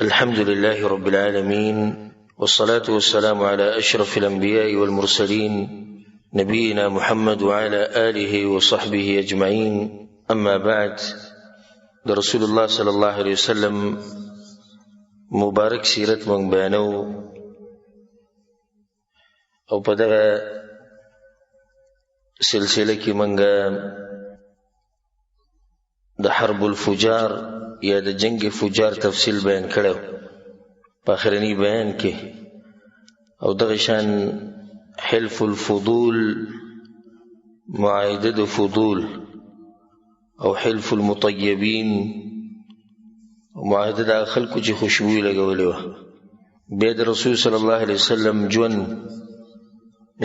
الحمد لله رب العالمين، والصلاة والسلام على أشرف الأنبياء والمرسلين نبينا محمد وعلى آله وصحبه أجمعين. أما بعد، رسول الله صلى الله عليه وسلم مبارك سیرت من بیانو او په دغه سلسله کې منګه د حرب الفجار یا د جنگ فجار تفصیل بیان کړو په اخرنی بیان کې، او دغه شان حلف الفضول، معاهده فضول، او حلف المطیبین، معاهده د خلکو چې خوشبوئی لګولې وه. بیا د رسول صلی الله علیه وسلم ژوند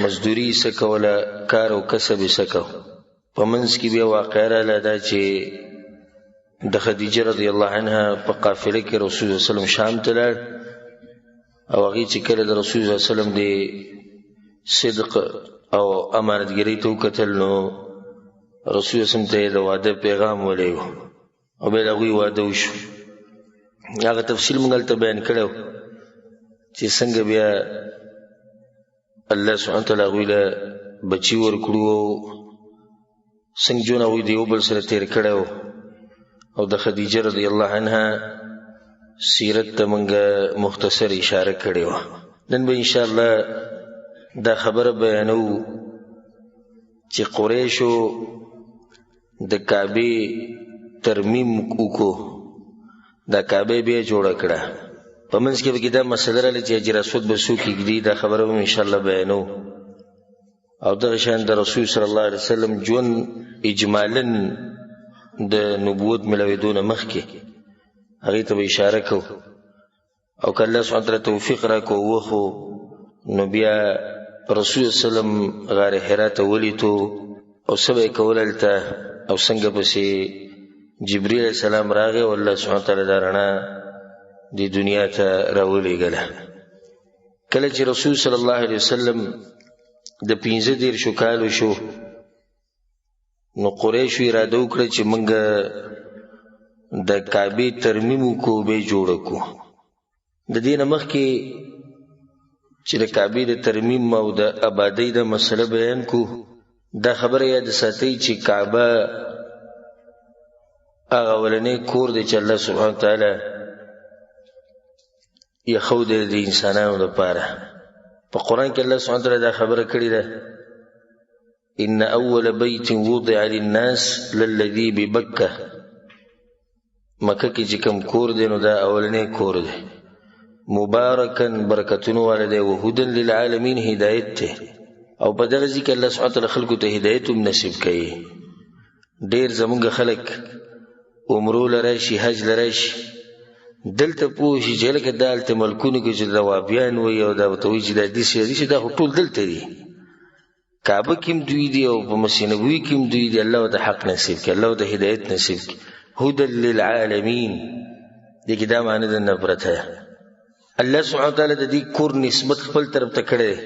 مزدوری سکوله، کار او کسب سکو. په منځ کې بیا واقعه رااله دا چې د خدیجه رضی الله عنها په قافله کې رسول صلی الله علیه وسلم شام ته لاړ، او هغې چې کله د رسول صلی الله علیه وسلم د صدق او امانتګرۍ ته وکتل، نو رسول صلی الله علیه وسلم ته یې د واده پیغام ولیږه او بیا د هغوی واده وشو. هغه تفصیل موږ هلته بیان کړی چې څنګه بیا الله سبحانه وتعالی هغوی له بچي ورکړو او څنګه ژوند هغوی د یو بل سره تېر کړی و. او د خدیجه رضی الله عنها سیرت ته موږ مختصر اشاره کړې وه. نن به انشاءالله دا خبره بیانو چې قریشو د کعبې ترمیم وکړو، دا کعبه بیا جوړه کړه. په منځ کې به دا مسله راغله چې حجر اسود به څوک ږدي، دا خبره به انشاءالله بیانو. او دغه شان د رسول صلی الله علیه وسلم ژوند اجمالاً د نبوت ملوېدو نه مخکې هغې ته به اشاره کو، او که الله سبحانه وتعالی توفیق راکړو وخو، نو بیا رسول وسلم غار حرا ته ولیتو او څه به یې کول هلته، او څنګه پسې جبریل علیه السلام راغی او الله سبحانه وتعالی دا رڼا دې دنیا ته راولېږله. کله چې رسول صلی الله علیه وسلم د 15 کالو شو، نو قریشو اراده وکړه چې موږ د کعبې ترمیم وکړو، به یې جوړه کړو. د دې نه مخکې چې د کعبې د ترمیم او د آبادۍ د مسله بیان کړو، دا خبره یاد ساتئ چې کعبه هغه اولنی کور دی چې الله سبحانه وتعالی ایښودی د انسانانو لپاره. په قرآن کې الله سبحانه وتعالی دا خبره کړې ده: ان اول بیت وضع للناس للذي ببکه. مکه کې چې کوم کور دی نو دا اولنی کور دی، مبارکن برکتونو والا دی، وهدن للعالمین هدایت دی. او په دغه ځای کې الله سبحانه وتعالی خلکو ته هدایت هم نصیب کوي. ډېر زمونږ خلک عمرو له راشي، حج له راشي، دلته پوه شي چې لکه دا هلته ملکونو کې چې د وابیان وایي او دا ورته وایي چې دا داسې دا خو ټول دلته دي. کعبه کې هم دوی دي او په مسجد نبوي کې هم دوی دي. الله ورته حق نصیب کړي، الله ورته هدایت نصیب کړي. هدى للعالمین، دې کې دا معنی ده نه پرته. الله سبحانه وتعالی د دې کور نسبت خپل طرف ته کړی دی.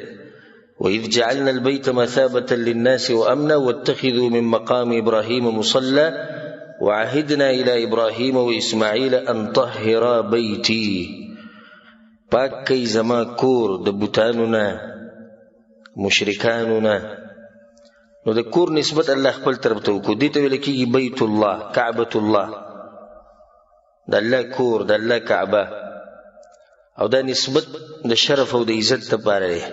وإذ جعلنا البيت مثابة للناس وأمنا واتخذوا من مقام إبراهيم مصلى وعهدنا إلى إبراهيم وإسماعيل أن طهرا بيتي. پاک کئ زما کور د بوتانو نه، مشرکانو نه. نو د کور نسبت الله خپل طرف ته وکړو. دې ته ویل کېږي بیت الله، کعبة الله، د الله کور، د الله کعبه. او دا نسبت د شرف او د عزت لپاره دی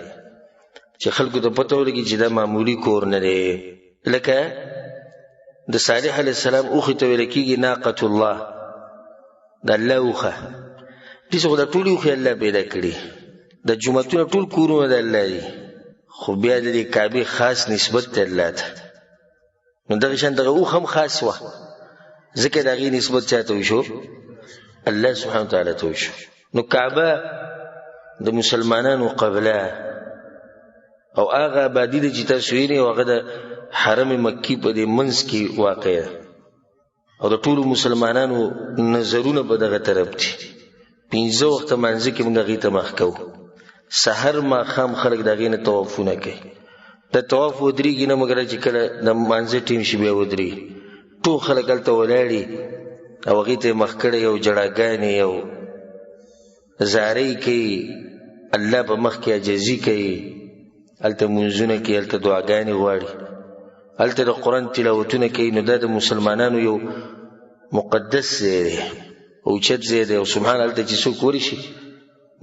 چې خلکو ته پته ولګي چې دا معمولي کور نه دی. لکه د صالح علیه السلام اوښې ته ویل کېږي ناقة الله، د الله اوښه. داسې خو دا ټولې اوښې الله پیدا کړي، د جوماتونه ټول کورونه د الله دي، خو بیا د دې کعبې خاص نسبت دی الله ته. نو دغه شان دغه اوښ هم خاص وه، ځکه د هغې نسبت چا ته وشو؟ الله سبحانه وتعالی ته وشو. نو کعبه د مسلمانانو قبله او هغه آبادي ده چې تاسو وینئ، او هغه د حرم مکي په دې منځ کې واقع ده، او د ټولو مسلمانانو نظرونه په دغه طرف دي. 15 وخته مانځه کې موږ هغې ته مخ کوو. سحر ماښام خلک د هغې نه طوافونه کوي. د طواف ودرېږي نه مګر چې کله د مانځه ټیم شي بیا ودرېږي. ټول خلک هلته ولاړي او هغې ته یې مخ کړی او جړاګانې او زارۍ کوي، الله په مخ کې عاجزي کوي، هلته منځونه کوي، هلته دعاګانې غواړي، هلته د قرآن تلاوتونه کوي. نو دا د مسلمانانو یو مقدس ځای دی، اوچت ځای دی. او سبحان هلته چې څوک ورشي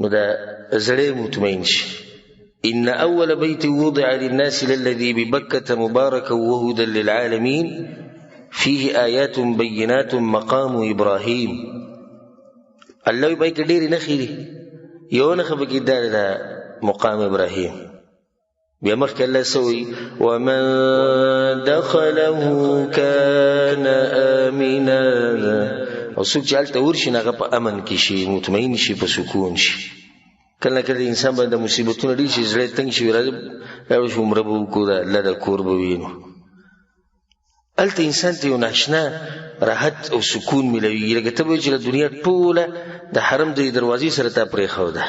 نو دا زړی مطمئن شي. إن أول بيت وضع للناس للذي ببكة مباركا وهدى للعالمين فيه آيات بينات مقام إبراهيم. الله وی بای کې ډېرې نښې دي، یو نښه پکې دا ده مقام ابراهیم. بیا مخکې الله څه وایي؟ ومن دخله كان آمنا. او څوک چې هلته ورشي نو هغه په امن کې شي، مطمئن شي، په سکون شي. کله کله انسان باندې مصیبتونه ډېر شي، زړه تنګ شي، راځي راوړو عمره به وکړو، د الله د کور به وینو. هلته انسان ته یو ناشنا راحت او سکون ملوي. لکه ته به چې له دنیا ټوله د حرم د دروازې سره تا پرېښوده،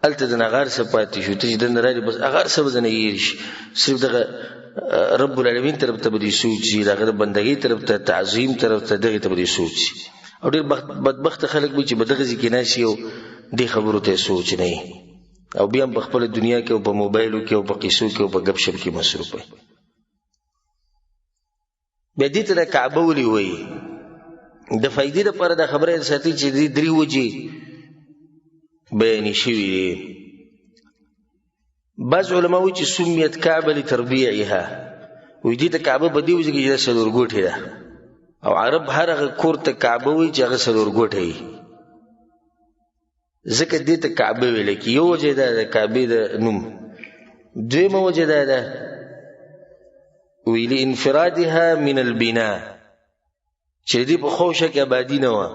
هلته د نغار څه پاتې شو. ته چې دننه راغلې بس هغار څه به دنه هېر شي، صرف دغه رب العالمین طرف ته به دې سوچ شي، د هغه د بندګۍ طرف ته، تعظیم طرف ته، دغې ته به دې سوچ شي. او ډېر بدبخته خلک به چې په دغه ځای کې ناست او دې خبرو ته سوچ نه وي، او بیا هم په خپله دنیا کې او په موبایلو کې او په قیسو کې او په ګپ شپ کې مصروف وي. بیا دې ته د کعبه ولې وایي؟ د فایدې لپاره دا خبره ساتي چې دې درې وجې بیانې شوي دي. بعض علما وایي چې سمیت کعبه لتربیعها، وایي دې ته کعبه په دې وجې کې چې دا څلورګوټې ده، او عرب هر هغه کور ته کعبه وایي چې هغه څلورګوټی وي، ځکه دې ته کعبه ویل کېږي. یو وجه دا ده کعبې د نوم. دویمه وجه دا ده وی لانفرادها من البناء، چې دې په خوشه کې آبادي نه وه،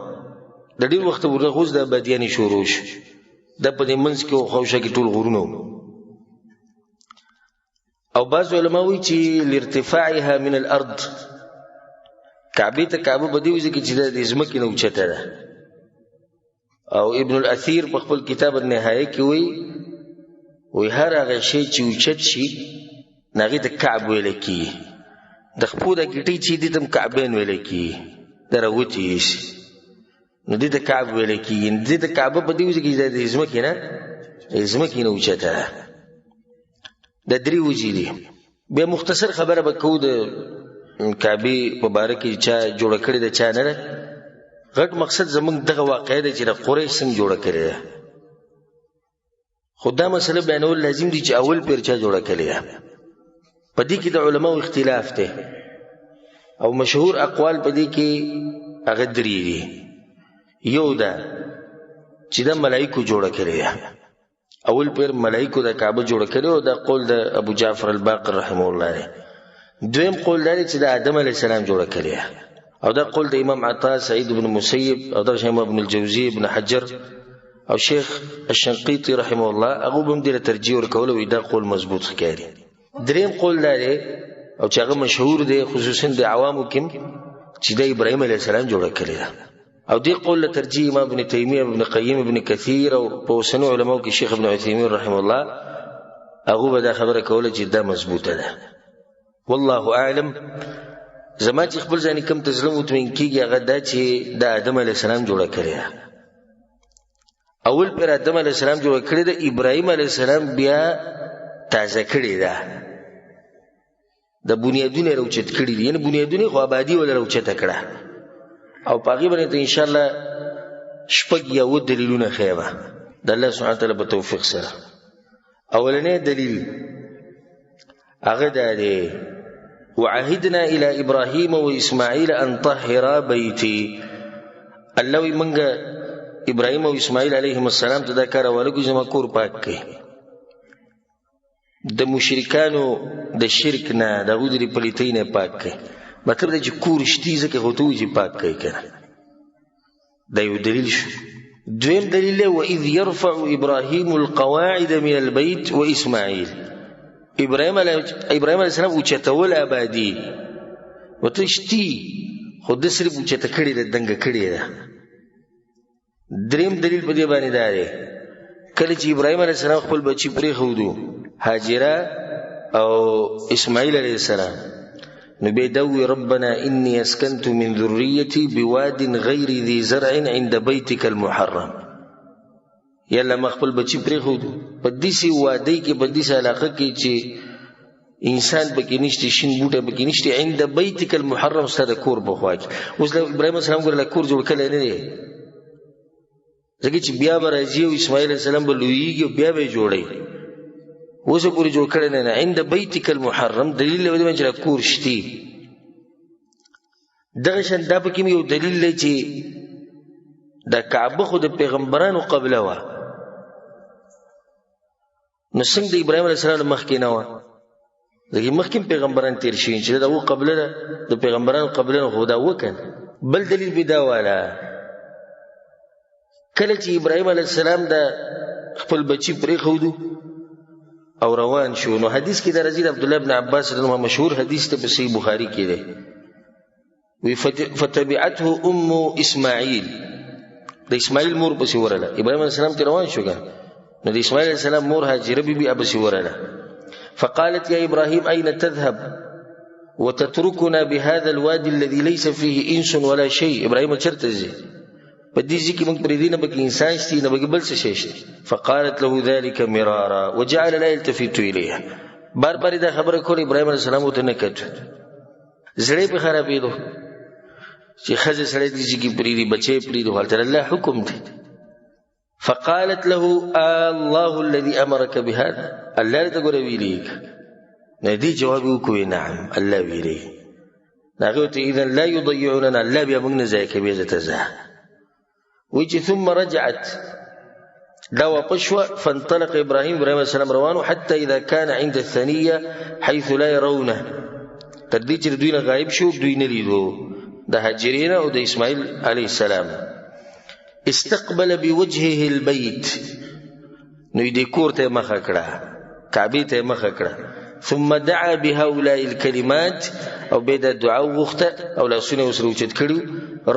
د ډېر وخته ورته اوس د آبادیانې شروع شو. دا په دې منځ کې خوشه کې ټول غرونه وو. او بعض علما وایي چې لارتفاعها من الارض، کعبې ته کعبه په دې وجه کې چې دا د ځمکې نه اوچته ده. او ابن الاثیر په خپل کتاب النهایه کې وایي هر هغه شی چې اوچت شي نو هغې ته کعب ویلی کېږي. د خپو دا ګیټۍ چې دې ته هم کعبین ویلی کېږي، دا راوتې شي نو دې ته کعب ویلی کېږي. دې ته کعبه په دې وجه کې د ځمکې نه اوچته ده. دا درې وجې دي. بیا مختصر خبره به کوو د کعبې په باره کې چا جوړه کړې ده چا نه ده. غټ مقصد زمونږ دغه واقعه ده چې د قریش څنګه جوړه کړې ده. خو دا مسله بیانول لازم دي چې اول پیر چا جوړه کړې ده. په دې کې د علماو اختلاف دی، او مشهور اقوال په دې کې هغه درې دي. یو دا چې دا ملائکو جوړه کړې ده، اول پیر ملائکو د کعبه جوړه کړې او دا قول د ابو جعفر الباقر رحمه الله دی. دویم قول دا چې د آدم علیه السلام جوړه کړې ده، او دا قول د امام عطا، سعید بن مسیب، او دا امام ابن الجوزی، ابن حجر او شیخ الشنقیطی رحمه الله، هغه به هم دې ته ترجیح ورکوله، وایي دا قول مضبوط ښکاري. دریم قول دا دی او چې هغه مشهور دی خصوصا د عوامو کې چې د ابراهیم علیه السلام جوړه کړې ده، او دې قول له ترجیح امام ابن تیمیه، ابن قیم، ابن کثیر، او په اوسنیو علماو کې شیخ ابن عثیمین رحمه الله، هغه به دا خبره کوله چې دا مضبوطه ده. والله اعلم. زما چې خپل ځانې کوم ته زړه مطمئن کېږي هغه دا چې د آدم علیه السلام جوړه کړې ده. اول پیر آدم علیه السلام جوړه کړې ده، ابراهیم علیه السلام بیا تازه کړې ده، د بنیادونه یې راوچت کړي دي، یعنې بنیادونه خو آبادي وله راوچته کړه. او په هغې باندې ته انشاءالله شپږ یا اووه دلیلونه ښیم د الله سبحانه وتعالی په توفیق سره. اولنی دلیل هغه دا دی وعهدنا الى ابراهیم و اسماعیل ان طهرا بیتی. الله وی منګه ابراهیم او اسماعیل علیهم السلام ته دا کار ولګو زما کور پاک کړي د مشرکانو د شرک نه، د هغوی د پلیتۍ نه پاک کړي. مطلب دا چې کور شتي ځکه خو ته وایي چې پاک کړي که نه. دا یو دلیل شو. دویم دلیل دی واذ یرفع ابراهیم القواعد من البیت و اسماعیل. ابراهیم علیه السلام اوچتول آبادي ورته شتي، خو ده صرف اوچته کړې ده، دنګه کړې ده. دریم دلیل په دې باندې دا دی کله چې ابراهیم علیه السلام خپل بچي پرېښودو، هاجره او اسماعیل علیه السلام، نو بیا دا ووایي ربنا انی اسکنت من ذریتی بواد غیر ذي زرع عند بیتک المحرم. یا الله ما خپل بچی پرېښودو په داسې وادۍ کې په داسې علاقه کې چې انسان پکې نشته شین بوټی پکې نشته عند بیتک المحرم ستا د کور په خوا کې اوس ابراهیم علیه السلام ګوره کور جوړ کړی نه دی ځکه چې بیا به راځي او اسماعیل علیه السلام به لویېږي او بیا به یې جوړوي اوس یې پورې جوړ کړی نه عند بیتک المحرم دلیل دی باندې چې دا کور شتي دغه شان دا پکې یو دلیل دی چې دا کعبه خو د پیغمبرانو قبله وه نو څنګه د ابراهیم علیه السلام مخکې نه وه ځکه مخکې پیغمبران تیر شوي چې دا و قبله ده د پیغمبرانو قبله نه خو دا وکړ بل دلیل به دا واله کله چې ابراهیم علیه السلام د خپل بچی پرېښودو او روان شو نو حدیث کې دا راځي د عبدالله بن عباس رضی الله عنه مشهور حدیث ته په صحیح بخاري کې دی وی فتبعته ام اسماعیل د اسماعیل مور پسې ورله ابراهیم علیه السلام ته روان شو نو د اسماعیل علیه السلام مور هاجره بیبي پسې ورله فقالت يا إبراهيم أين تذهب وتتركنا بهذا الوادي الذي ليس فيه إنس ولا شيء إبراهيم چرتزي بديزي كي من بريدين بك إنسان شتي نبك بلس شيء فقالت له ذلك مرارا وجعل لا يلتفت إليها بار بار دا خبر کول إبراهيم عليه السلام وتنكت زړې په خرابېدو چې خځه سړی دي چې پریدي بچي پریدو حالت الله حکم دی فقالت له الله الذي أمرك بهذا الله تقول ويليك ندي جوابه كوي نعم الله ويلي نقول إذن لا يضيعوننا الله بيامنا زيك بيزة ويجي ثم رجعت دوا قشوة فانطلق إبراهيم عليه السلام روانه حتى إذا كان عند الثانية حيث لا يرونه ترديت دوين غايب شو دوين ريدو ده هاجرين أو ده إسماعيل عليه السلام استقبل بوجهه البيت نو دې کور ته مخه کړه کعبه ته مخه کړه ثم دعا بهؤلاء الكلمات او بيد دعاء وغخته او لاسونه وسره وچت کړو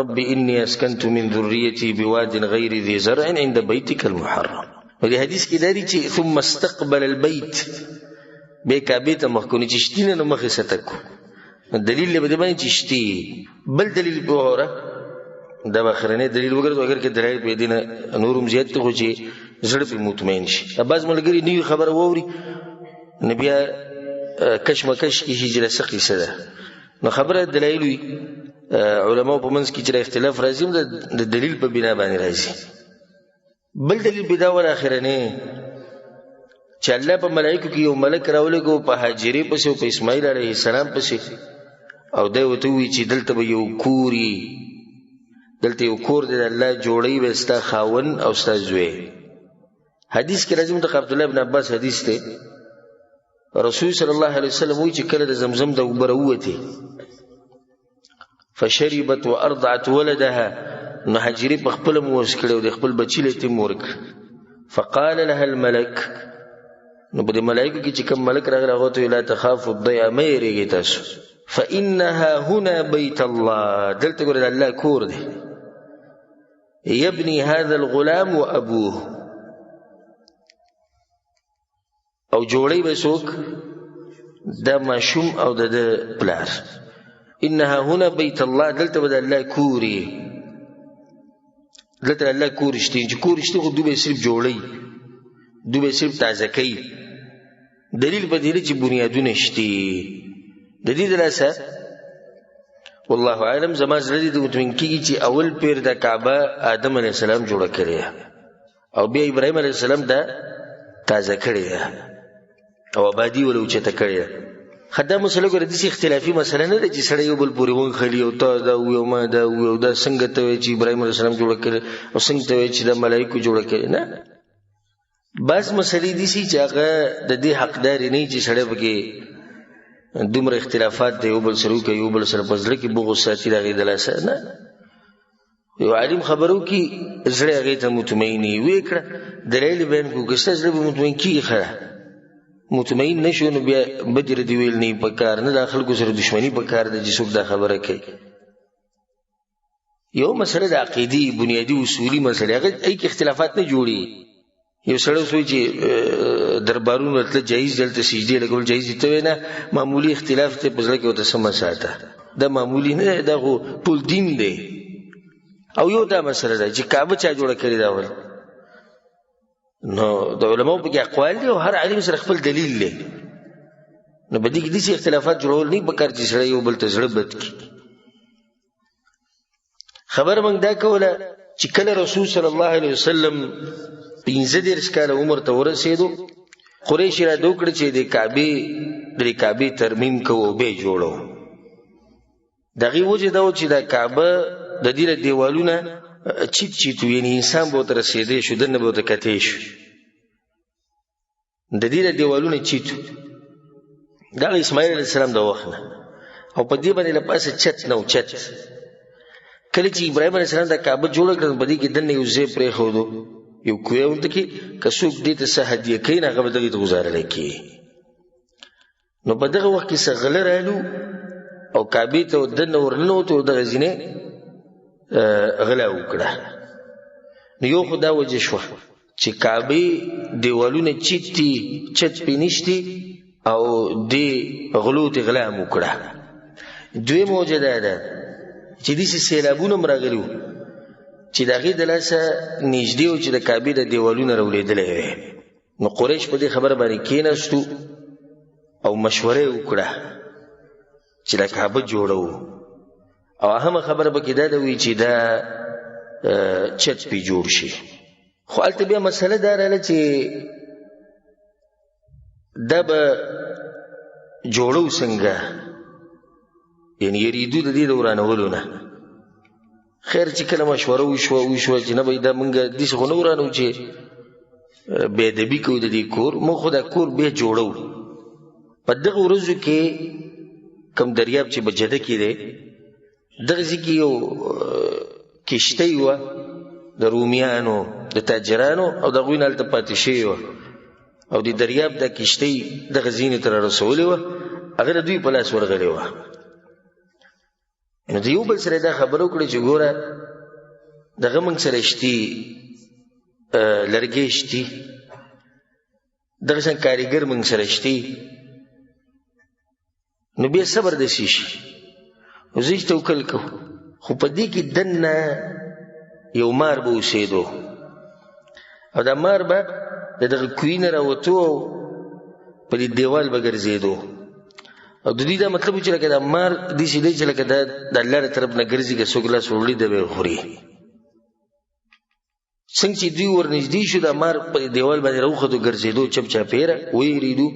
رب اني اسكنت من ذريتي بواد غير ذي زرع عند بيتك المحرم ودي حدیث کې داري چې ثم استقبل البيت به کعبه ته مخ کو نه چشتینه نو مخه ستکو دلیل به باندې چشتي بل دلیل به اوره دا بخرنه دلیل وګرځو اگر کې دلایل په دینه نورم زیات ته خو چې زړه په مطمئن شي بعض ملګری نیو خبر ووري نبی کشمکش کې هجره سقي سره نو خبره دلایل علماء په منځ کې چې اختلاف راځي د دلیل په بنا باندې راځي بل دلیل بدا ول اخرنه چې الله په ملائکه کې یو ملک راولګو په هاجری پسې او په اسماعیل علیه السلام پسې او دا وته وی چې دلته به یو کوري دلته یو کور دی الله جوړي وستا خاون او ستا زوی حدیث کې راځي متخ عبد الله بن عباس حدیث ته رسول صلی الله علیه وسلم وی چې کله د زمزم د اوبره وته فشربت وارضعت ولدها نو حجری په خپل موس کړو د خپل بچی له تیم ورک فقال لها الملك نو په ملائکه کې چې کوم ملک راغلی هغه ته لا تخاف الضيع ما یریږي تاسو فانها هنا بيت الله دلته ګور الله کور دی يبني هذا الغلام وابوه او جوړي بسوک دا ماشوم او د پلار انها هنا بيت الله دلته بد الله کوري دلته الله کورشتي چې کورشتي خو دوی صرف جوړي دوی صرف تازه کوي دلیل بدیل چې بنیادونه شتي د دې دراسه والله اعلم زما زړه دې مطمئن کیږي چې اول پیر د کعبه آدم علیه السلام جوړ کړی او بیا ابراهیم علیه السلام دا تازه کړی او آبادی ولو چې ته کړی خدای مسله ګره دې اختلافي مسله نه ده چې سړی یو بل پورې ون خلی او ته دا یو ما دا یو دا څنګه ته چې ابراهیم علیه السلام جوړ کړی او څنګه ته چې د ملائکه جوړ کړی نه بس مسلې دي چې هغه د دې حقدار نه چې سړی بګي دومره اختلافات دی یو بل سره کوي یو بل سره پزړه کې بغو ساتي راغی دلاسه نه یو عالم خبرو کې زړه هغه ته مطمئنی وکړه دلیل بیان کو که ستاسو به مطمئن کیږي خره مطمئن نشو نو بیا بدر دی ویل نه پکار نه داخل کو سره دښمنی پکار د جسوک دا خبره کوي یو مسله د عقیدی بنیادی اصولی مسله هغه ای کې اختلافات نه جوړي یو سره سوي چې دربارونو ته جایز دلته سجدي لګول جایز ته نه معمولی اختلاف ته پزړه کې وته سم ساته دا معمولی نه دا ټول دین دی او یو دا مسله ده چې کعبه چا جوړه کړی دا ول نو د علماو پکې اقوال دي او هر عالم سره خپل دلیل دی. نو په دې کې داسې اختلافات جوړول نه پکار چې سړی یو بل ته زړه بد کړي. خبر موږ دا کوله چې کله رسول صلی الله علیه وسلم 15 کاله عمر ته ورسېدو، قریش اراده وکړه چې د کعبې ترمیم کوو او بیا جوړو. دغه وجه دا و چې د کعبه د دې دیوالونه چیت یعنی انسان به ورته رسېدی شو، دننه به ورته کتی شو. د دې دیوالونه چیت دا اسماعیل علیه السلام د وخت نه، او په دې باندې له پاسه چت نه و چت. کله چې ابراهیم علیه السلام د کعبه جوړه کړه په دې کې دننه یو ځای پرېښودو، یو کوی ورته کې که څوک دې ته څه هدیه کوي نو هغه به دغې ته ګزارلی کېږي. نو په دغه وخت کې څه غله رالو او کعبې ته دننه ورننوتو او دغه ځینې غلا وکړه. نو یو خو دا وجه شوه چې کعبې دیوالونه چت دي، چت پې نشتي او دې غلو ته غلا هم وکړه. دویمه وجه دا ده چې داسې سیلابونه هم راغلي وو چې د هغې د لاسه نږدې و چې د کعبې د دیوالونه راولېدلی وی. نو قریش په دې خبره باندې کېناستو او مشوره یې وکړه چې د کعبه جوړو. او اهمه خبره پکې دا ده وی چې دا چت پې جوړ شي. خو هلته بیا مسله دا راغله چې دا به جوړو څنګه، یعنی یریدو د دې د ورانولو نه. خیر چې کله مشوره وشوه چې نه به دا موږ داسې خو نه ورانو چې بې ادبي کوو د دې کور، موږ خو دا کور بیا جوړو. په دغه ورځو کې کوم دریاب چې بجده کې دی دغه ځای کې یو کشتۍ وه د رومیانو د تاجرانو او د هغوی نه هلته پاتې شوې وه، او د دریاب دا کشتۍ دغه ځینې ته رارسولې وه، هغه د دوی په لاس ورغلې وه. نو د یو بل سره دا خبره وکړه چې ګوره دغه موږ سره شتي، لرګی شتي، دغه شان کاریګر موږ سره شتي، نو بیا صبر داسې شي. نو زه یې توکل کوو، خو په دې کې دننه یو مار به اوسېدو او دا مار به د دغه کوی نه راوتو او په دې دیوال به ګرځېدو. او د دې دا مطلب و چې لکه دا مار داسې دی چې لکه دا د الله له طرف نه ګرځي، که څوک لاس وړي دی به یې خوري. څنګه چې دوی ورنږدې شو دا مار په دیوال باندې راوختو، ګرځېدو چپچاپېره ویېرېدو.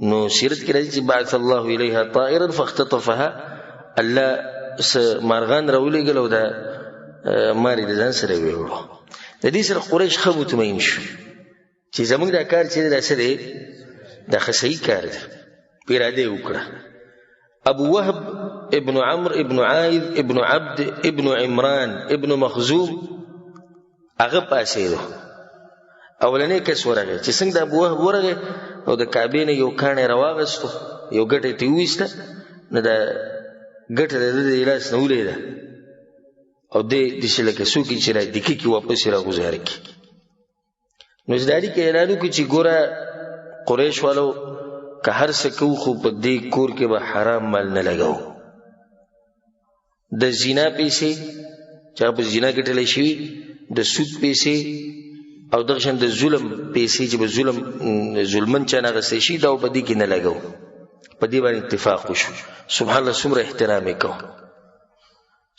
نو سیرت کې راځي چې بعث الله الیها طائرا فاختطفها، الله مارغان راولېږل او دا مار یې د ځان سره ویوړو. د دې سره قریش ښه مطمئن شو چې زموږ دا کار چې دی دا څه دی، دا ښه صحیح کار دی. اراده یې وکړه. ابو وهب ابن عمرو ابن عاید ابن عبد ابن عمران ابن مخزوم هغه پاسېدو. اولنی کس ورغی چې څنګه د ابو وهب ورغی او د کعبې نه یو کاڼی راواغستو، یو ګټه یې ترې وویسته، نو دا ګټه د ده د لاس نه ولیده او دی داسې لکه څوک چې را دکې کړي واپس یې راګوزاره کړي. نو زداري کې اعلان وکړي چې ګوره قریش والو که هر څه کوو خو په دې کور کې به حرام مال نه لګوو. د زنا پیسې چې هغه په زنا ګټلی شوي، د سود پیسې او دغه شان د ظلم پیسې چې به ظلمن چا نه اخیستی شي، دا په دې کې نه لګوو. په دې باندې اتفاق وشو. سبحان الله، څومره احترام یې کوو،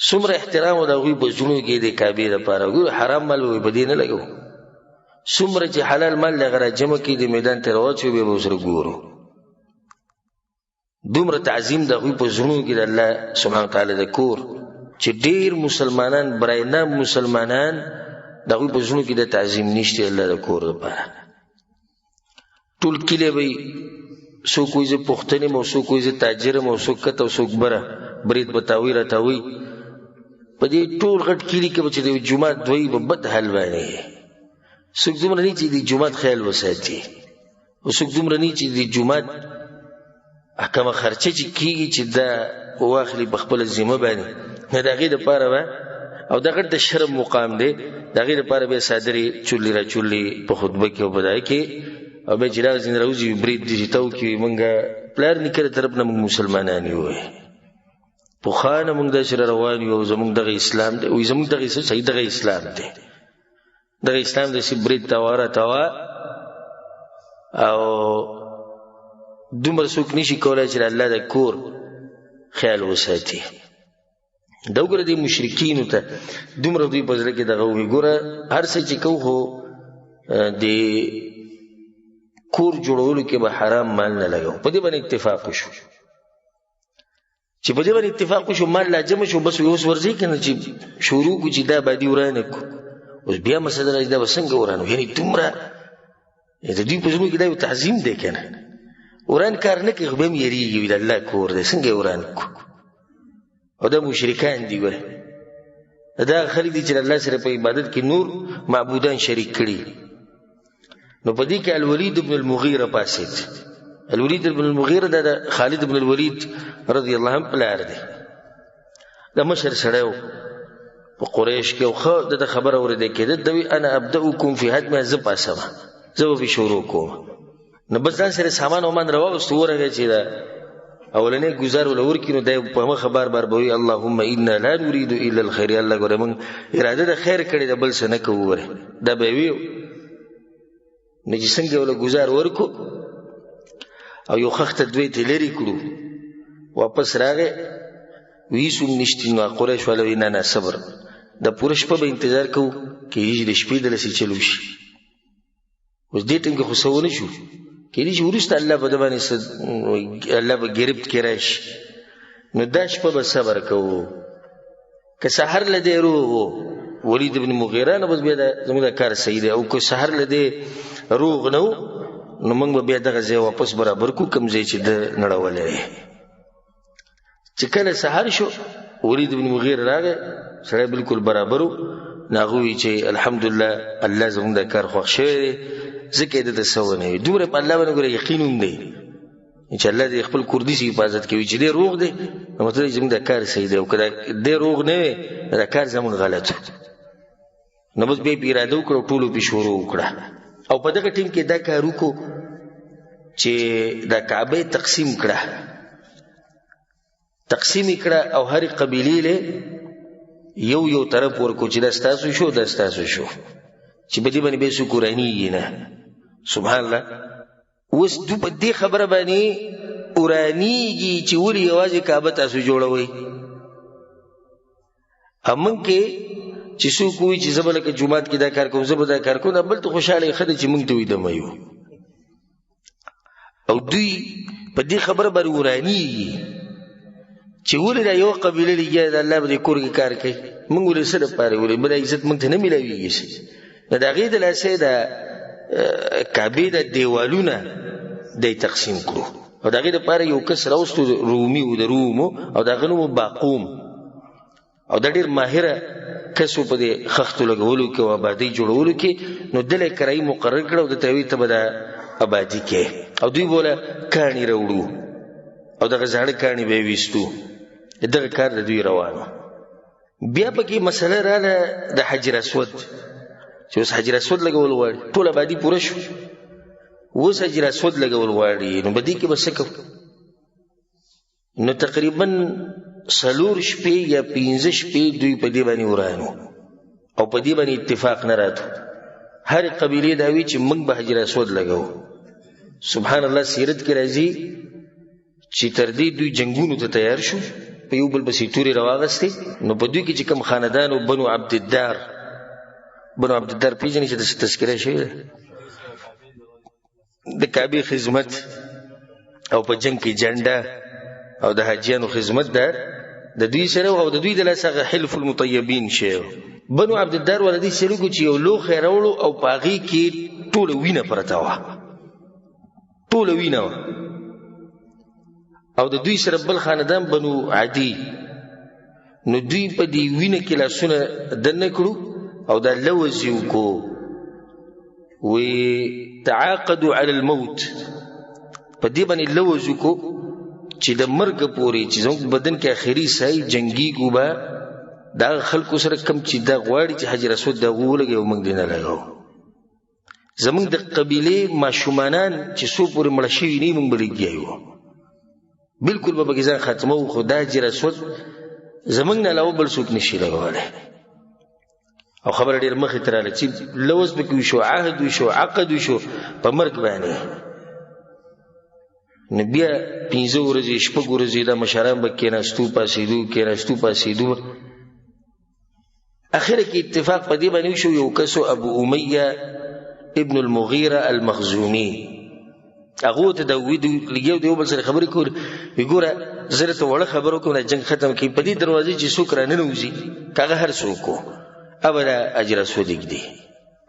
څومره احترام و د هغوی په زړونو کې د کعبې دپاره. ګورو حرام مال به په دې نه لګوو، څومره چې حلال مال د هغه را جمع کړي د میدان ته راواچوي بیا به ورسره ګورو. دومره تعظیم د هغوی په زړونو کې د الله سبحانه وتعالی د کور چې ډېر مسلمانان برای نام مسلمانان د هغوی په زړونو کې د تعظیم نشته الله د کور دپاره. ټول کلی به څوک وایي زه پښتن یم او څوک وایي زه تاجر یم او څوک کته او څوک بره برید به تاوی را تاوی. په دې ټول غټ کلي کې به چې د جومات دوی به بد حال باندې څوک دومره نه چې د جومات خیال وساتي، او څوک دومره نه چې د جومات کومه خرچه چې کېږي چې دا واخلي په خپله ذمه باندې، نه د هغې دپاره به او دا غټ د شرم مقام دی، د هغې دپاره بیا څادرې چولې را چولې په خطبه کې او په دغه کې، او بیا چې راځي راوځي برید دي چې ته وکړي مونږ پلار نیکه د طرف نه مونږ مسلمانان یو، پخوانه مونږ داسې را روان یو او زمونږ دغه اسلام دی، وایي زمونږ دغه صحیح دغه اسلام دی. دغه اسلام د برید تاواره تاوا او دومره څوک نشي کولی چې الله د کور خیال وساتي. دا وګوره دې مشرکینو ته دومره دوی په زړه کې دغه وي. ګوره هر څه چې کوو خو د کور جوړولو کې به حرام مال نه لګو. په دې باندې اتفاق وشو چې په دې باندې اتفاق وشو مال لا جمع شو، بس اوس ورځي کنه چې شروع کو چې دا بادي ورانه کو. اوس بیا مسله راځي دا وسنګ ورانو، یعنی دومره د دې په ژوند کې دا یو تعظیم دی کنه. وران کار نه کوي، به یریږي د الله کور دی څنګه وران کو. او دا مشرکان دی ګوره، دا خلک دي چې الله سره په عبادت کې نور معبودان شریک کړي. نو په دې کې الولید ابن المغیره پاسید. الولید ابن المغیره دا خالد ابن الولید رضی الله عنه پلار دی، دا مشر سړی و په قریش کې. او خو د خبره اورېدې کېده دوی انا ابدؤکم فی هدم، زه پاسم زه به شروع کوم. نو بس ځان سره سامان او من راوغست ورغی چې دا اولنې گزار ولا ورکی. نو دا په مخ بار بار بوي اللهم انا لا نريد الا الخير. الله ګوره موږ اراده د خیر کړې د بل څه نه کوو. دا به وی نو چې څنګه ولا گزار ورکو او یو خخته دوی ته لري کړو، واپس راغې ویسوم نشتی. نو قریش ولا وینا نه صبر، د پوره شپه به انتظار کوو کې یې د شپې د لسی چلو شي. اوس دې ټینګه خو سونه شو کېدی چې وروسته الله په دبانې الله به ګرفت کې راشي. نو دا شپه به صبر کوو. که سحر لدې روغ ولید ابن مغیره نو بس بیا زموږ دا کار صحیح دی. او که سحر لدې روغ نه نو موږ به بیا دغه ځای واپس برابر کو کوم ځای چې د نړولی. چې کله سحر شو ولید ابن مغیره راغی، سړی بالکل برابر و. نو هغه وایي چې الحمدلله الله زموږ دا کار خوښ شوی دی، ځکه یې دته څه ونه وي. دومره په الله باندې ګوره یقین هم دی چې الله دې خپل کردي سي حفاظت کوي. چې دی روغ دی نو مطلب زموږ دا کار صحیح دی، او که دی روغ نه وي دا کار زموږ غلط و. نو بس بیا یې اراده وکړه او ټولو پې شروع وکړه. او په دغه ټیم کې دا کار وکړو چې دا کعبه تقسیم کړه. تقسیم یې کړه او هرې قبیلې له یو یو طرف ورکو چې دا ستاسو شو دا ستاسو شو، چې په دې باندې به څوک ورانیږي نه. سبحان الله. اوس دو په دې خبره باندې ورانیږي چې ولې یوازې کعبه تاسو جوړوئ. همون کې چې څوک وایي چې زه به لکه جومات کې دا کار کوم، زه به دا کار کوم، بل ته خوشحاله ښه ده چې موږ ته ویده یو. او دوی په دې خبره باندې ورانیږي چې ولې دا یو قبیله لګیا د الله په دې کور کې کار کوي، موږ ولې څه دپاره ولې بله عزت موږ ته نه میلاویږي. نو د هغې د لاسه د کعبې د دیوالونه دی تقسیم کړو. او د هغې دپاره یو کس راوستو رومي و، د رومو، او د هغه نوم باقوم. او دا ډېر ماهره کس و په دې خښتو لګولو کې او آبادۍ جوړولو کې. نو دله یې کرایي مقرر کړه او د ته ویې ته به دا آبادي کې. او دوی بوله کاڼي راوړو او دغه زاړه کاڼي به یې ویستو. دغه کار د دوی روانو. بیا پکې مسله راله د حجر اسود، چې اوس حجر اسود لګول غواړي. ټول آبادي پوره شو، اوس حجر اسود لګول غواړي. نو په دې کې به څه کوو؟ نو تقریبا 4 شپې یا 5 شپې دوی په دې باندې ورانو او په دې باندې اتفاق نه راتو. هر قبیلې دا وی چې موږ به حجر اسود لګو. سبحان الله. سیرت کې راځي چې تر دې دوی جنگونو ته تیار شو، په یو بل پسې تورې راواغستې. نو په دوی کې چې کوم خاندان و بنو عبدالدار، بنو عبدالدار پیژنې چې د تذکره شوې ده د کعبې خدمت او په جنگ کې جنډه او د حاجیانو خدمت ده د دوی سره. او د دوی د لاسه حلف المطیبین شی بنو عبدالدار ولدي سره کو چې یو لوښی راوړو او په هغې کې ټوله وینه پرته وه، ټوله وینه وه. او د دوی سره بل خاندان بنو عدی. نو دوی په دې وینه کې لاسونه دننه کړو او دا لوز یې وکړو. وی تعاقدوا علی الموت، په دې باندې لوز وکړو چې د مرګ پورې چې زموږ بدن کې آخري سای جنګیږو به دا خلکو سره کم چې دا غواړي چې حجر اسود د هغو ولګوي او موږ دې نه لګوو. زموږ د قبیلې ماشومانان چې څو پورې مړه شوي نه موږ به لګیا یو، بالکل به پکې ځان ختمو. خو دا حجر اسود زموږ نه علاوه بل څوک نشي لګولی. او خبر ډیر مخې ته راغله چې لوز پکې وشو، عهد وشو، عقد وشو په مرګ باندې. نو بیا 15 ورځې 6 ورځې دا مشران به کېناستو پاسېدو. اخر کې اتفاق په دې باندې وشو، یو کسو ابو امیہ ابن المغیرہ المخزومی، هغه ته د یو بل سره خبرې کول، وګوره زه ته وړه خبرو کوم جنگ ختم کی په دې دروازې چې څوک را ننوځي کاغه هر څوک ابدا اجر سودیک دی.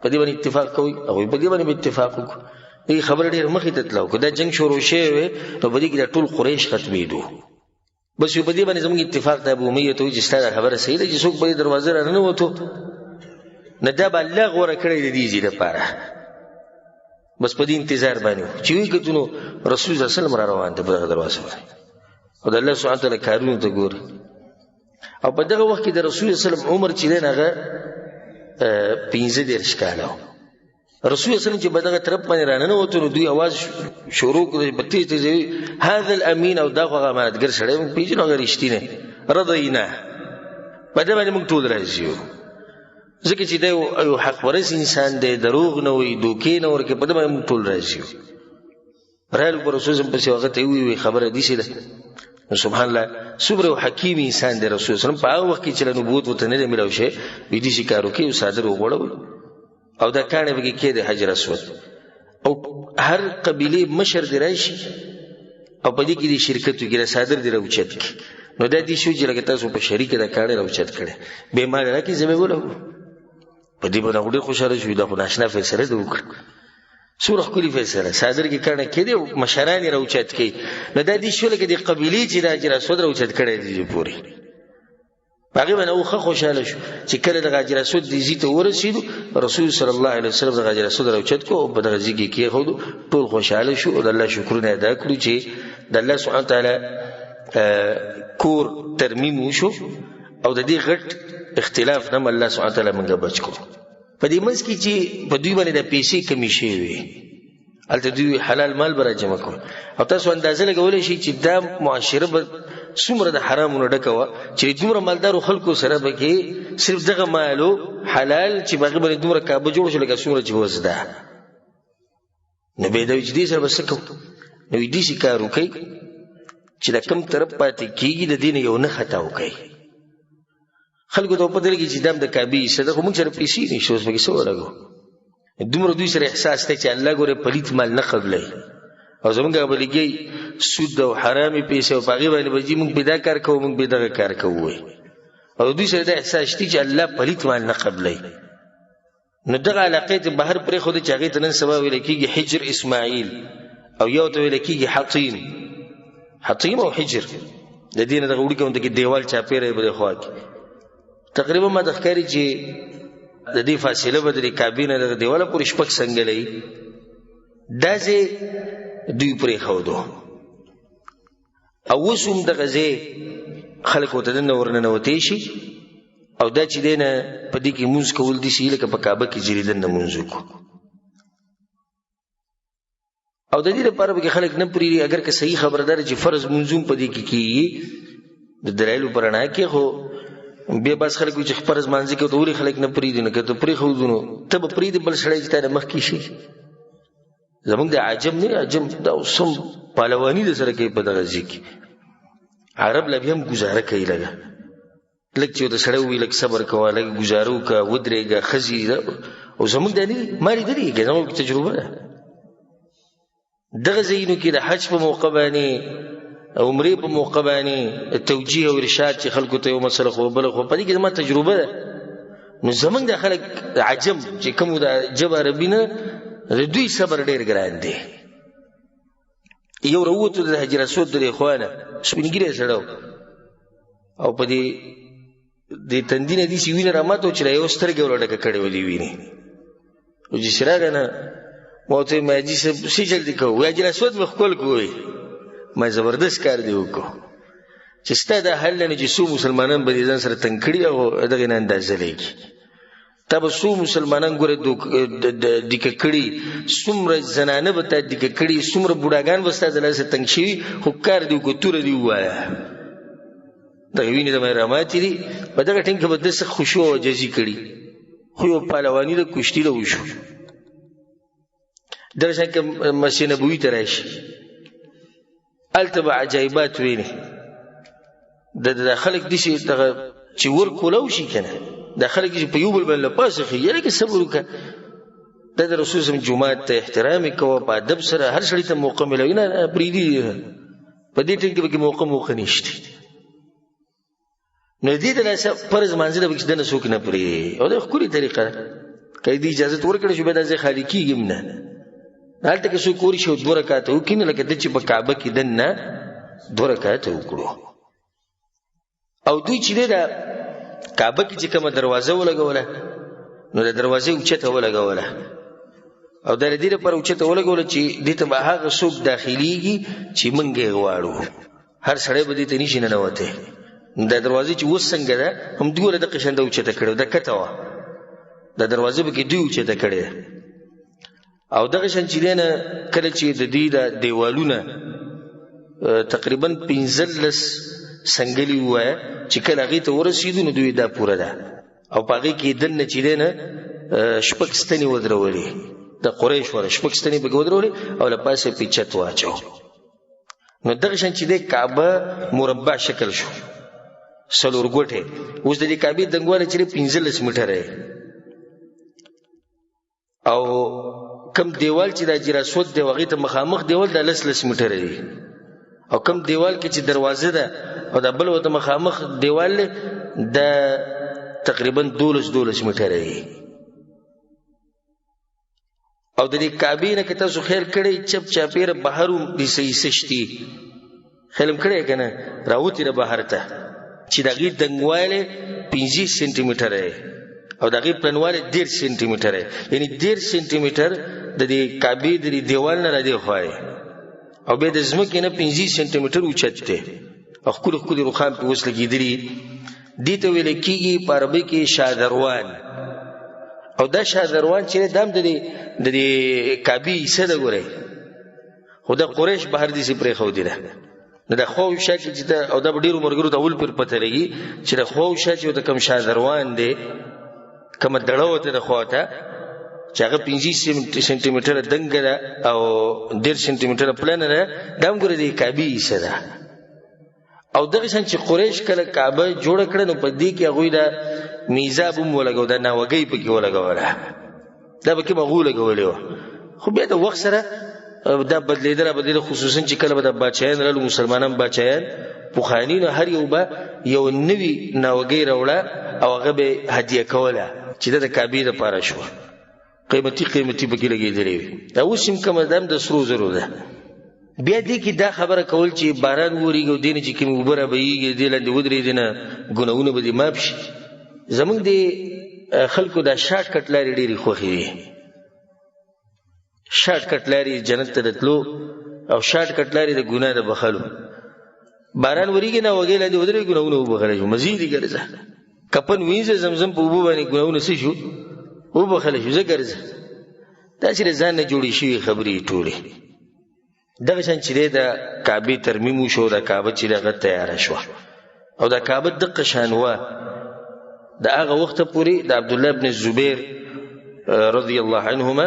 په دې باندې اتفاق کوي او په دې باندې اتفاق وکړو. دې خبر ډیر مخې ته تلو کو دا جنگ شروع شوه نو په دې کې ټول قریش ختمېدو. بس یو په دې باندې زموږ اتفاق د ابو امیہ ته چې ستاسو خبره صحیح ده چې څوک په دې دروازه را نه وته نه دا بلغ ور کړی دی دې لپاره. بس په دې انتظار باندې چې وی کتونو رسول الله صلی الله علیه وسلم را روان دی په دروازه باندې. او د الله سبحانه وتعالى کارونه ته ګور. او په دغه وخت کې د رسول الله صلی الله علیه وسلم عمر چې دی هغه 15 کاله. رسول الله صلی الله علیه وسلم چې بدغه طرف باندې رانه وته نو دوی आवाज شروع کړي په تیز تیز، هاذا الامین، او دا خو امانتګر سره موږ پیژنو هغه رښتینه رضینا. په دې باندې موږ ټول راځو ځکه چې دا یو حق ورس انسان دی، دروغ نه وي، دوکې نه ورکه، په دې باندې موږ ټول راځو. رسول الله صلی الله علیه وسلم ته وی خبره دي چې سبحان الله صبر او حکیم انسان دی. رسول الله صلی الله علیه وسلم په هغه وخت کې چې نبوت وته نه ملو شي وی دي شکارو کې او صادر وغوړو او دا کانه بګی کې د حجر اسود او هر قبیله مشر دی راشي او په دې کې د شرکتو کې صادر دی راوچت کی. نو دا دي شو چې لکه تاسو په شریک دا کانه راوچت کړي به ما راکې زمې ولو په دې باندې ډېر خوشاله شو. دا خو ناشنا فیصله ده وکړه، سوره کلی فیصله صادر کې کانه کې دی مشران راوچت کی. نو دا دي شو لکه د قبیله چې د حجر اسود راوچت کړي دي پوری. باغی باندې او خوشاله شو چې کله د حجر اسود دې زیته ورسېدو، رسول صلی الله علیه وسلم د حجر اسود راوچت کو او په دغه ځای کې خو ټول خوشاله شو او د الله شکرونه ادا کړو چې د الله سبحانه تعالی کور ترمیم وشو او د دې غټ اختلاف نه الله سبحانه تعالی موږ بچ کو. په دې منځ کې چې په دوی باندې د پیسې کمی شي وي الته دوی حلال مال برا جمع کو او تاسو اندازه لګولې شي چې دا معاشره څومره د حرامونو ډکه چې دومره مالدارو خلکو سره به کې صرف دغه مالو حلال چې باغ باندې دومره کعبه جوړ شو لکه څومره چې وزده نه به دا چې دې سره بس کو نو دې شي کار وکي چې د کم طرف پاتې کیږي د دین یو نه خطا وکي. خلکو ته په دې کې چې دم د کعبه صدقه موږ سره پیسې نشو اوس به څه ولګو. دومره دوی سره احساس ته چې الله ګوره پلیت مال نه قبلای او زمونږ بلګي سود او حرامي پیسې او باغی باندې بجې موږ پیدا کار کوو، موږ به دغه کار کوو او دوی سره د احساس شته چې الله پلیت مال نه قبلای. نو دغه علاقه ته بهر پرې خو د چاغې تنن سبا ویل کېږي حجر اسماعیل او یو ته ویل کېږي حطیم او حجر. د دینه دغه وړي کوم د دیوال چاپیره به خو تقریبا ما د ښکاری چې د دې فاصله به د کابینه د دیواله پورې شپږ څنګه لې دازه دوی پرې خو دو او وسوم د غزه خلکو ته نه ورننه وتی شي او دا چې دینه په دې کې مونږ کول دي شي لکه په کعبه کې جریدن نه مونږ کو او د دې لپاره به خلک نه پریری اگر که صحیح خبردار چې فرض منظوم په دې کې کیږي د دلایل پرانه کې خو بیا بس خلک چې فرض مانځي کې ټول خلک نه پریری نه کته پری خو دونو ته به پریری بل سړی چې ته مخ کې شي زمونږ د عجم نه عجم دا اوسم پهلوانی د سره کې په دغه ځکه عرب لبیم گزاره کوي لګا لکه چې د سړی وی لکه صبر کوه لکه گزارو کا ودرېګه خزي او زمونږ د نه مالي دی کې زموږ تجربه ده دغه زینو کې د حج په موقع باندې عمرې په موقع باندې توجیه او ارشاد چې خلکو ته یو مسله خو بل خو په دې کې ما تجربه ده نو زمونږ د خلک عجم چې کوم د جبه عربینه دوی صبر ډیر ګران دی یو وروته د حجر اسود د اخوانه سپینګری سره او په دې د تندینه دي چې وینه راماتو چې یو سترګې ورډه کړې ودی ویني او چې شراغنه موته ماجی سي جلدی کو وی حجر اسود مخکول کوی ما زبردست کار دی وکړو چې ستاسو د حل نه چې سو مسلمانان به ځان سره تنکړي او دغه نه اندازه لګي تب سو مسلمانان ګوره د ککړي څومره زنانه به ته د ککړي څومره بوډاګان وستا ځلاسه تنګ شي خو کار دی کو تور دی وایا د وینې د مې راماتې دي په دغه ټینګه به د خشوع او جزي کړي خو یو پهلواني د کشتي د وشو درشان که مسجد نبوي ته راشي هلته به عجایبات ویني د خلک داسې دغه چې ور کولو شي که نه دا خلک چې په یو بل باندې له پاسه خي یاره که صبر وکړه دا د رسول صلی جماعت ته احترام یې کوه په ادب سره هر سړي ته موقع ملوي نه پرېږدي په دې ټیم کې پکې موقع نشته نو دې ته داسې فرض مانځله پکې دنه څوک نه پرېږدي او دا ښکلې طریقه ده که یې دې اجازت ورکړی شو بیا دا ځای خالي کېږي هم نه هلته که څوک وریشي او 2 رکعاته وکړي نو لکه ده چې په کعبه کې دننه 2 رکعاته وکړو او دوی چې دی دا کعبه کې چې کومه دروازه ولګوله نو د دروازې اوچته ولګوله او دا د دې لپاره اوچته ولګوله چې دې ته به هغه څوک داخلېږي چې موږ یې غواړو هر سړی به دې ته نشي ننوتی دا دروازې چې اوس څنګه ده همدومره دقه شانته اوچته کړې دا کته وه دا دروازه به کې دوی اوچته کړې ده او دغه شان چې دی نه کله چې د دې د دیوالونه تقریبا 15 سنګلي ووایه چې کله هغې ته ورسېدو نو دوی دا پوره ده او په هغې کې دننه چې دی نه 6 ستنې ودرولې د قریش وره 6 ستنې پکې ودرولې او له پاسه یې پې چت واچو نو دغه شان چې دی کعبه مربع شکل شو 4 ګوټې اوس د دې کعبې دنګواله چې دی 15 میټره او کم دیوال چې دا جراسوت دی هغې ته مخامخ دیوال دا 10 میټره دی او کم دیوال کې چې دروازه ده او دا بل ورته مخامخ دیوال دی دا تقریبا 12 میټره دی او د دې کعبې نه که تاسو خیال کړئ چپ چاپېره بهر هم د سشتي خیال هم کړی که نه راوتې ده بهر ته چې د هغې دنګوالی 15 سینټي میټره دی او د هغې پلنوالی 10 سینټي میټره دی یعنې 10 سینټي میټر د دې کعبې د دې دیوال نه را دې خوا او بیا د ځمکې نه 15 سینټي میټر اوچت دی او ښکلي ښکلي رخام پې اوس لګېدلي دې ته ویلی کېږي په عربۍ کې شادروان او دا شادروان چې دا هم د دې کعبې حصه ده ګورئ خو دا قریش بهر داسې پرېښودې ده نو د خوا شا کې چې او دا به ډېرو ملګرو ته اول پرې پته لګي چې د خوا شا چې د کوم شادروان دی کومه دړه وته د خوا ته چې هغه 15 سینټي میټره دنګه ده او 10 سینټي میټره پلنه ده دا هم ګوره د کعبې حصه ده او دغه شان چې قریش کله کعبه جوړه کړه نو په دې کې هغوی دا میزاب هم ولګو دا ناوګۍ پکې ولګوله دا به کې مغو لګولې وه خو بیا د وخت سره دا بدلېدله خصوصا چې کله به د باچایان رالو مسلمانان باچایان پخواني نو هر یو به یو نوي ناوګۍ راوړه او هغه به هدیه کوله چې دا د کعبې دپاره شوه قیمتي پکې لګېدلې وي دا اوس هم کومه دا هم د سرو زرو ده بیا دې کې دا خبره کول چې باران وورېږي او دې نه چې کومې اوبه رابهېږي دې لاندې ودرېدې نه ګناهونه به دې ماف شي زموږ د خلکو دا شارټ کټ لارې ډېرې خوښې وي شارټ کټ لارې جنت ته د تلو او شارټ کټ لارې د ګناه د بخلو باران وریږي نه وږی لاندې ودرېږي ګناهونه وبخلی شو مزید یې ګرځه کفن وینځه زمزم په اوبو باندې ګناهونه څه شو وبخلی شو زه ګرځه داسې د ځان نه جوړې شوي خبرې ټولې دغه شان چې دی د کعبې ترمیم وشو د کعبه چې دغه تیاره شوه او د کعبه دقه شان وه د هغه وخته پورې د عبدالله ابن زبیر رضی الله عنهما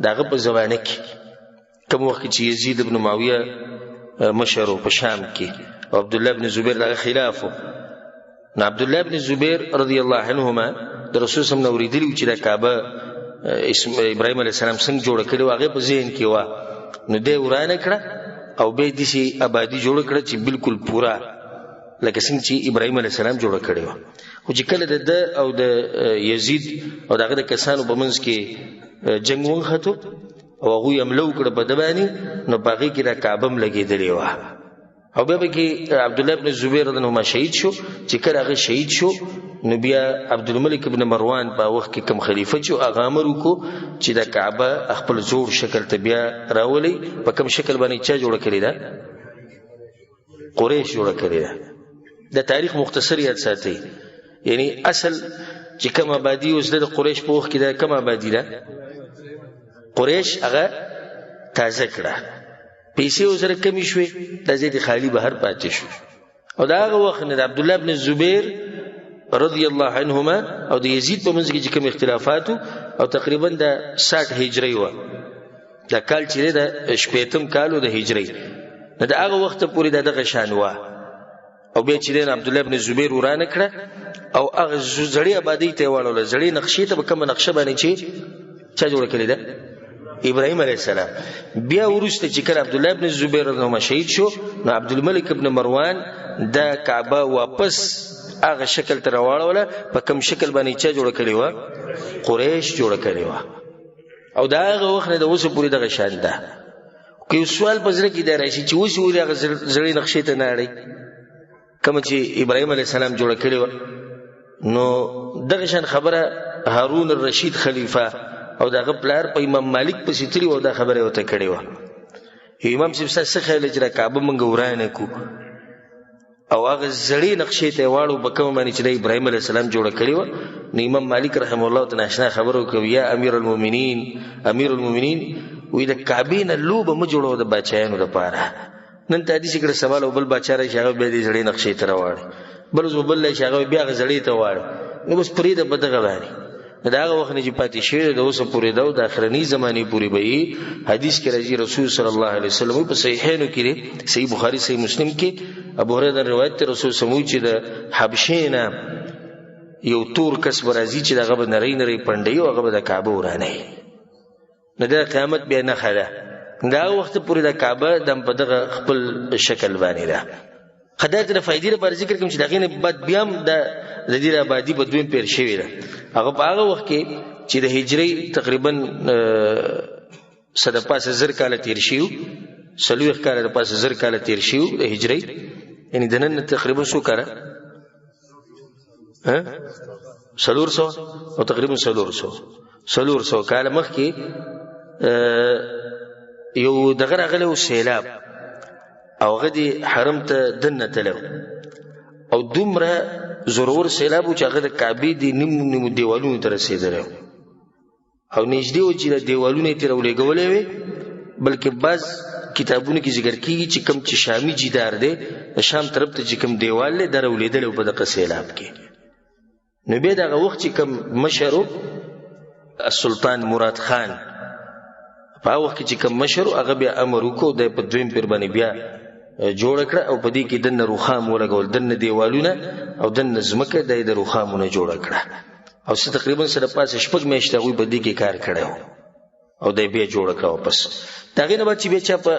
د هغه په زمانه کې کوم وخت چې یزید ابن معاویه مشر و په شام کې او عبدالله ابن زبیر دغه خلاف و نو عبدالله ابن زبیر رضی الله عنهما د رسول صلی الله علیه وسلم نه اورېدلي و چې د کعبه ابراهیم علیه السلام څنګه جوړه کړې وه هغې په ذهن کې وه نو دی ورانه کړه او بیا یې داسې آبادي جوړه کړه چې بالکل پوره لکه څنګه چې ابراهیم علیه السلام جوړه کړې وه خو چې کله د ده او د یزید او د هغه د کسانو په منځ کې جنګ ونښتو او هغوی حمله وکړه په ده باندې نو په هغې کې دا کعبه هم لګېدلې وه او بیا پکې عبدالله ابن زبیر رضی الله عنه شهید شو چې کله هغه شهید شو نو بیا عبدالملک ابن مروان په وخت کې کوم خلیفه چې هغه امر وکړو چې د کعبه خپل زوړ شکل ته بیا راولي په کوم شکل باندې چا جوړه کړې ده قریش جوړه کړې ده د تاریخ مختصر یاد ساتئ یعنی اصل چې کوم آبادي اوس د قریش په وخت کې ده کوم آبادي ده قریش هغه تازه کړه پیسې ورسره کمې شوې دا ځای د خالي بهر پاتې شو او د هغه وخت نه د عبدالله ابن زبیر رضی الله عنهما او د یزید په منځ کې چې کوم اختلافات او تقریبا د 60 هجری و دا کال چې د شپږم کالو د هجری نه د هغه وخت پورې دغه شان و او بیا چې د عبد الله ابن زبیر ورانه کړه او هغه زړی آبادی ته وړول زړی نقشې ته کوم نقشه باندې چې چا جوړ کړی ده ابراهيم عليه السلام بیا ورسته چې کله عبد الله ابن زبیر نو شهید شو نو عبد الملک ابن مروان د کعبه واپس هغه شکل تر واړوله په کوم شکل باندې چې جوړ کړی و قریش جوړ کړی و او دا هغه وخت نه د اوسه پوری دغه شان ده که یو سوال پزره کې دی راشي چې اوس ولې هغه زړی نقشې ته نه اړي کوم چې ابراهيم عليه السلام جوړ کړی و نو دغه شان خبره هارون الرشید خلیفہ او دغه پلار په امام مالک په سیتری او دا خبره وته کړی و امام صاحب څه خیال چې کعبه مونږ ورانه کو او هغه زړی نقشې ته واړو په کوم باندې چې ابراهيم عليه السلام جوړ کړی و نو امام مالک رحم الله تعالی ناشنا خبرو کوي یا امیر المؤمنین وې د کعبه نه لوب م جوړو د بچایانو لپاره نن ته دې څنګه سوال او بل بچاره شغه به دې زړی نقشې ته راوړي بل زوبل شغه بیا زړی ته واړي نو بس پرې د بدغه باندې داغه وخت نه چې پاتې شوی د اوسه پورې د اخرنی زمانی پورې به حدیث کې راځي رسول صلی الله علیه وسلم په صحیحینو کې صحیح بخاری صحیح مسلم کې ابو هريره روایت ته رسول سمو چې د حبشینا یو تور کس راځي چې دغه به نری نری پندې او هغه د کعبه ورانه نه د قیامت به نه خاله دا وخت پورې د کعبه د په خپل شکل باندې ده خدای ته فائدې لپاره ذکر کوم چې دغه نه بعد بیا د دې آبادی په دویم پیر شوی ده هغه په هغه وخت کې چې د هجری تقریبا 150 کال تیر شیو 30 کال د پاسه 1000 کال تیر شیو د هجری یعنی د نن تقریبا شو کړه 300 او تقریبا 300 کال مخکې یو دغه راغله سیلاب او غدي حرم ته دنه تلو او دومره ضرور سیلاب چې هغه د کعبه دی نیم دیوالونو ته رسیدل او نږدې و چې د دیوالونو ته راولېګولې وي بلکې بعض کتابونو کې ذکر کیږي چې کوم چې شامی جدار دی د شام طرف ته چې کوم دیوال له درولېدل په دغه سیلاب کې نو به دغه وخت چې کوم مشرو السلطان مراد خان په وخت کې چې کوم مشرو هغه بیا امر وکړ د په دویم پیر باندې بیا جوړ کړ او په دې کې د روخام ولګول د دیوالونه او د زمکه د روخامونه جوړ کړ او څه تقریبا سره پاسه شپږ میاشتې غوي په دې کې کار کړو او د بیا جوړ کړ واپس داغه نه بعد چې بیا په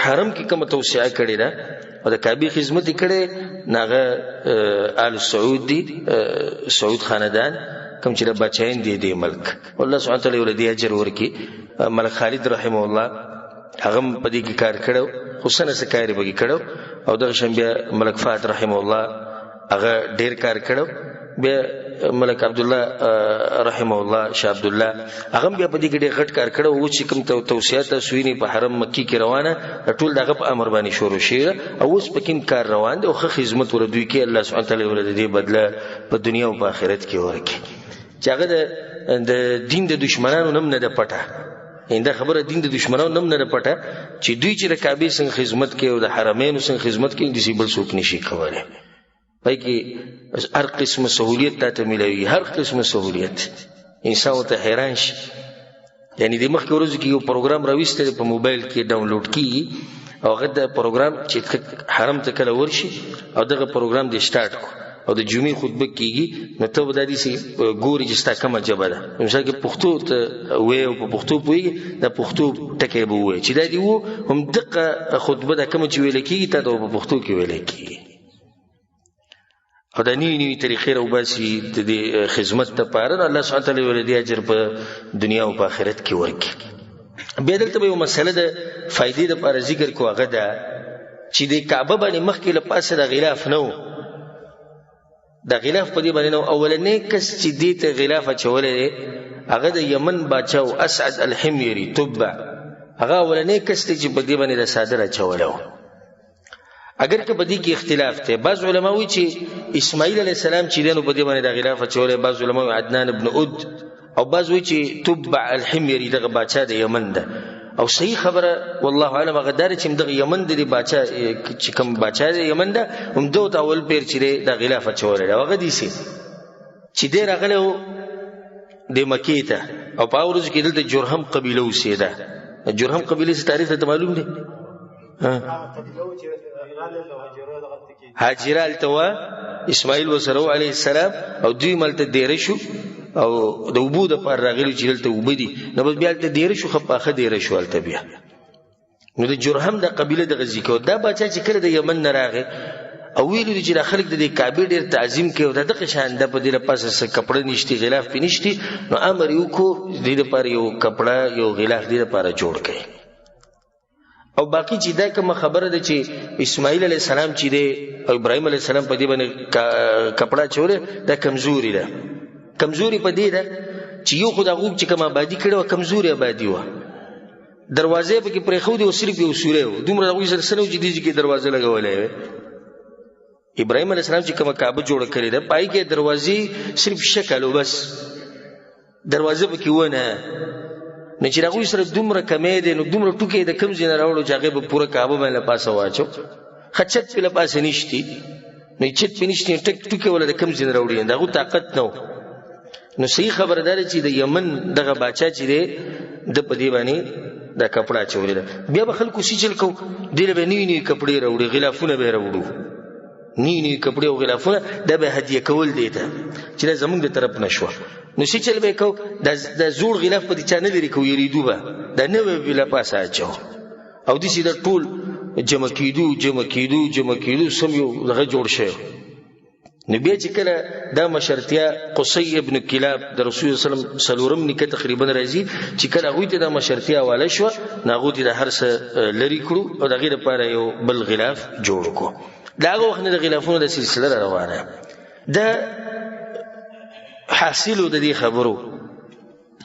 حرم کې کوم توسعه کړې ده او د کعبه خدمت کړي ناغه آل سعود دي سعود خاندان کوم چې د بچاین دي د ملک الله سبحانه وتعالى ولدي اجر ورکي ملک خالد رحمه الله هغه په دې کې کار کړو حسین سکاری بګی کړو او د شنبه ملک فات رحمه الله هغه ډیر کار کړو بیا ملک عبد الله رحمه الله شاه عبد الله هغه بیا په دې کې ډیر غټ کار کړو او چې کوم توصیات سوینی په حرم مکی کې روانه ټول دغه په امر باندې شروع شي او اوس په کوم کار روان دي او خدمت ور دوی کې الله سبحانه وتعالى ولر دې بدله په دنیا او په آخرت کې ورکړي چې هغه د دین د دشمنانو نم نه د پټه انده خبره دین د دشمنانو نم نه پټه چې دوی چې د کعبه څنګه خدمت کوي او د حرمینو څنګه خدمت کوي د سیبل څوک نشي کولای پای کې هر قسمه سہولیت ته ملوي هر قسمه سہولیت انسان ته حیران شي یعنی د مخکې ورځو کې یو پروګرام راويسته په موبایل کې ډاونلوډ کیږي او هغه د پروګرام چې حرم ته کله ورشي او دغه پروګرام د سٹارټ کو او د جمعې خطبه کیږي نو ته د دې سي ګوري چې ستا کومه جبه ده مثلا کې پښتو ته وې او په پښتو پوي د پښتو ټکي به وې چې دا دی وو هم دغه خطبه د کوم چې ویل کیږي ته په پښتو کې ویل کیږي او د نوې طریقې او باسي د خدمت لپاره الله سبحانه وتعالى ولدي اجر په دنیا او په آخرت کې ورکړي به دلته یو مسله د فائدې لپاره ذکر کو هغه ده چې د کعبه باندې مخکې له پاسه د غلاف نه د غلاف په دې باندې نو اولنې کس چې دې ته غلاف چولې هغه د یمن بادشاہ اسعد الحميري تبع هغه اولنې کس چې په دې باندې د صادره چولې اگر که په دې کې اختلاف ته بعض علما وایي چې اسماعیل علیه السلام چې دنو په دې باندې د غلاف چولې بعض علما عدنان ابن اد او بعض وایي چې تبع الحميري دغه بادشاہ د یمن ده او صحیح خبره والله اعلم هغه دار چې دغه یمن د باچا چې کوم باچا د یمن ده هم دوه اول پیر چې د غلافه چولې هغه دي چې دی راغلی د مکې ته او په ورځ کې دلته جرهم قبیله اوسېده. جرهم قبیله څه تاریخ ته معلوم دی؟ هاجره هلته وه، اسماعیل ورسره و علیه السلام، او دوی ملته دیره شو او د اوبو دپاره راغلي چې دلته اوبه دي، نو بس بیا هلته دیره شو، ښه پاخه دیره شو هلته بیا. نو د جرهم د قبیله دغه ذکر دا باچا چې کله د یمن نه راغی او ویلو دي چې دا خلک د دې کعبې ډېر تعظیم کوي او دغه شان ده په دې لپاسه څه کپړه نشتی غلاف پې نشتی، نو امر یې وکړو دې دپاره یو کپړه یو غلاف دې دپاره جوړ کړي. او باقي چې دا کومه خبره ده چې اسماعیل علیه السلام چې دی او ابراهیم علیه السلام په دې باندې کپړه چولې، دا کمزوري ده. کمزوري په دې ده چې یو خو د هغوی چې کوم آبادي کړې وه کمزوري آبادي وه، دروازې پکې پرېښودې وه، صرف یو سوری و، دومره د هغوی سره څه نه و چې دې کې دروازه لګولی وې. ابراهیم علیه السلام چې کومه کعبه جوړه کړې ده پای کې دروازې صرف شکل و بس، دروازه پکې ونه. نو چې هغوی سره دومره کمی دی نو دومره ټوکې د کوم ځای نه راوړو چې هغې به پوره کعبه باندې له پاسه واچو، ښه چت پې له پاسه نشتي، نو چت پې نشتي ټک ټوکې وله د کوم ځای نه راوړي، د هغو طاقت نه و. نو صحیح خبره دا ده چې د یمن دغه باچا چې دی ده په دې باندې دا کپړه اچولې ده. بیا به خلکو څه چل کوو، دې له به نوي نوي کپړې راوړي، غلافونه به یې راوړو، نوي نوي کپړې او غلافونه، دا به هدیه کول دی ته چې دا زمونږ د طرف نه شوه. نو څه چل به یې کوو، دا زوړ غلاف په دې چا نه لرې کوو، یېرېدو به دا نوی به له پاسه اچو او داسې دا ټول جمع کېدو سم یو دغه جوړ شوی. نو بیا چې کله دا مشرتیا قصی ابن کلاب د رسول صلی الله علیه وسلم څلورم نیکه تقریبا راځي چې کله هغوی ته دا مشرتیا حواله شوه نو هغوی ته دا هر څه لرې کړو او د هغې دپاره یو بل غلاف جوړ کړو. د هغه وخت نه د غلافونو د سلسله را روانه ده. حاصلو د دې خبرو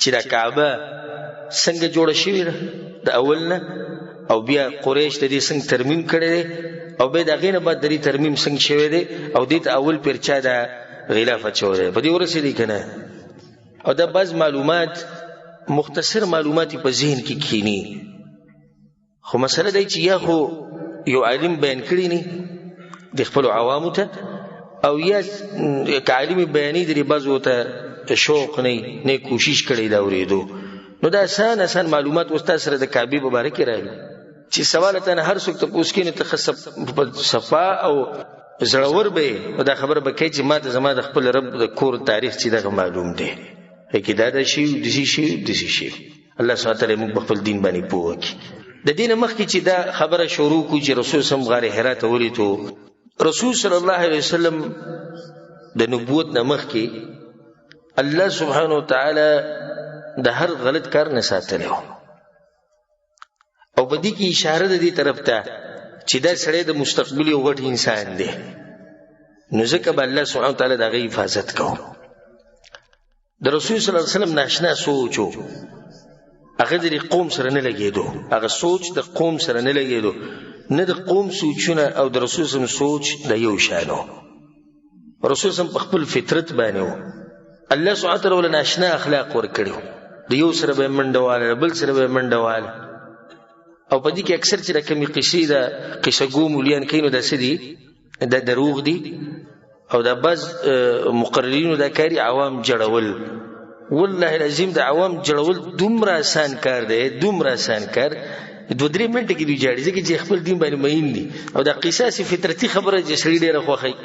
چې دا کعبه څنګه جوړه شوې ده د اول نه، او بیا قریش د دې څنګه ترمیم کړی دی، او بیا د هغې نه بعد د دې ترمیم څنګه شوی دی، او دې ته اول پیر چا دا غلاف اچولی دی. په دې ورسېدی که نه؟ او دا بعض معلومات مختصر معلومات په ذهن کې کښیني، خو مسله دی چې یا خو یو عالم بیان کړي نه د خپلو عوامو ته، او یا که عالم بیانې درې بعضو ته شوق نه کوشش کړی دا اورېدو. نو دا آسان معلومات اوس تا سره د کعبې په باره کې راغلي چې سوال ته نه هر څوک تپوس کوي نو ته ښه صفا او زړور به یې، دا خبره به کوي چې ما ته زما د خپل رب د کور تاریخ چې دغه معلوم دی، کې دا شي داسې شي. الله سبحانه تعالی موږ په خپل دین باندې پوه کړي. د دې نه مخکې چې دا خبره شروع کړو چې رسول صلی الله علیه وسلم غار حرا ته ولیدو، رسول صلی الله علیه وسلم د نبوت نه مخکې الله سبحانه وتعالی د هر غلط کار نه ساتلی و، او په دې کې اشاره د دې طرف ته چې دا سړی د مستقبل یو غټ انسان دی، نو ځکه به الله سبحانه وتعالی د هغې حفاظت کوو. د رسول صلی الله علیه وسلم ناشنا سوچ و، هغه د قوم سره نه لګېدو، هغه سوچ د قوم سره نه لګېدو، نه د قوم سوچونه او د رسول صلی الله علیه وسلم سوچ د یو شان و. رسول صلی الله علیه وسلم په خپل فطرت باندې و، الله سبحانه وتعالی ورله ناشنا اخلاق ورکړي و، د یو سره به یې منډه واله، بل سره به یې منډه واله. او په دې کې اکثر چې دا کومې قصې د قصه ګو مولیان کوي نو دا څه دي، دا دروغ دي، او دا بعض مقررینو دا کاري عوام جړول. والله العظیم د عوام جړول دومره آسان کار دی، دومره آسان کار، 2-3 منټه کې دوی جاړي، ځکه چې خپل دین باندې مین دي. او دا قصه سي فطرتي خبره چې سړي ډېره خوښوي،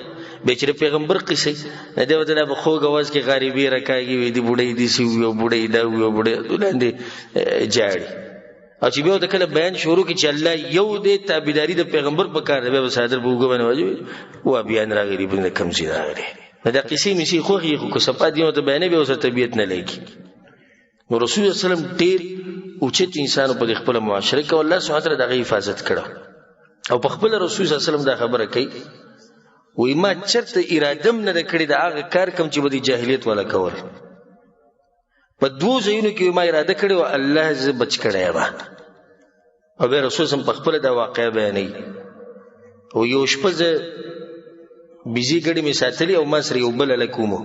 بیچاره پیغمبر قصې نه دی ورته په خوږ اواز کې غریبي راکاږي، وي دي بوډۍ داسې وي او بوډۍ دا وي او بوډۍ لاندې جاړي. او چې بیا ورته کله بیان شروع کړي چې الله یو دی، تابعداري د پیغمبر په کار دی، بیا به صادر په اوږه باندې واچوي وا بیان راغلی بل نه کم ځای راغلی. نو دا قصې مې خوښې خو که صفا دي نو ته بیانوي، بیا ورسره طبیعت نه لګي. نو رسول الله صلی الله علیه وسلم ډېر اوچت انسان په خپله معاشره کې، الله سبحانه وتعالی د هغې حفاظت کړه. او په خپله رسول صلی الله علیه وسلم دا خبره کوي، وایي ما چېرته اراده هم نه ده کړې د هغه کار کوم چې به د جاهلیت والا کول. په 2 ځایونو کې ما اراده کړې وه الله زه بچ کړی یم. او بیا رسول صلی په خپله دا واقعه بیانوي، او یو شپه زه بیزي ګډې مې ساتلي او ما سره یو بل هلک ومو،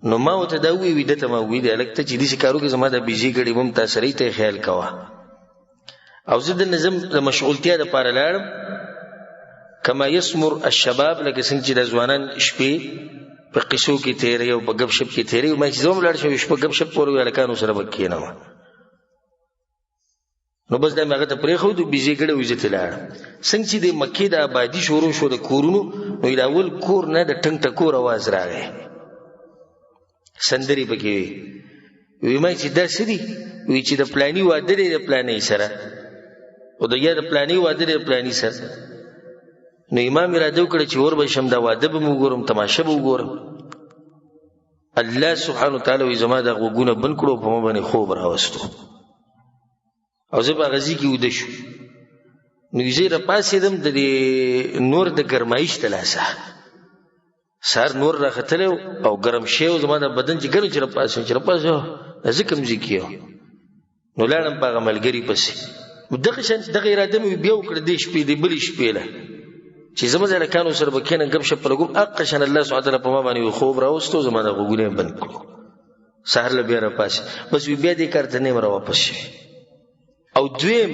نو ما ورته دا وویل ده ته ما وویل هلک ته چې داسې کار وکړې زما دا بیزي ګړې به هم تا سره ته یې خیال کوه او زه دلته زم د مشغولتیا دپاره لاړم کما یسمر الشباب لکه څنګه چې د ځوانان شپې په قصو کې تېروي او په ګپ شپ کې تېروي ما چې زه هم لاړ شم شپه ګپ شپ پورې هلکانو سره به کښېنم نو بس دا مې هغه ته پرېښود بیزې ګړی وي زه ترې لاړم څنګه چې د مکې د آبادي شروع شو د کورونو نو د اول کور نه د ټنګ ټکور اواز راغی سندرې پکې وي ما چې دا څه دي وي چې د پلاني واده دی د پلانۍ سره او د یا د پلانۍ واده دی د پلاني سره نو امام اراده وکړه چې ور به شم دا واده به م وګورم تماشه به وګورم الله سبحانه وتعالی وایي زما دا غوږونه بند کړو په ما باندې خوب راوستو او زه په غزي کې وده شو نو زه راپاڅېدم د نور د ګرمایش د لاسه سهار نور راختلی او ګرم شوی و زما د بدن چې ګرم چې راپاڅېم چې راپاڅېم زه کوم ځای کې نو لاړم په هغه ملګري پسې دغه اراده مې بیا وکړه دې شپې دې بلې شپې له چې زما د هلکانو سره به کښېنم ګپ شپ لګوم هغه شان الله سبحانه وتعالی په ما باندې خوب راوستو زما د غوږونه یې بند کړو سهار له بیا راپاڅېم بس بیا دې کار ته نه یم راواپس شوی او دویم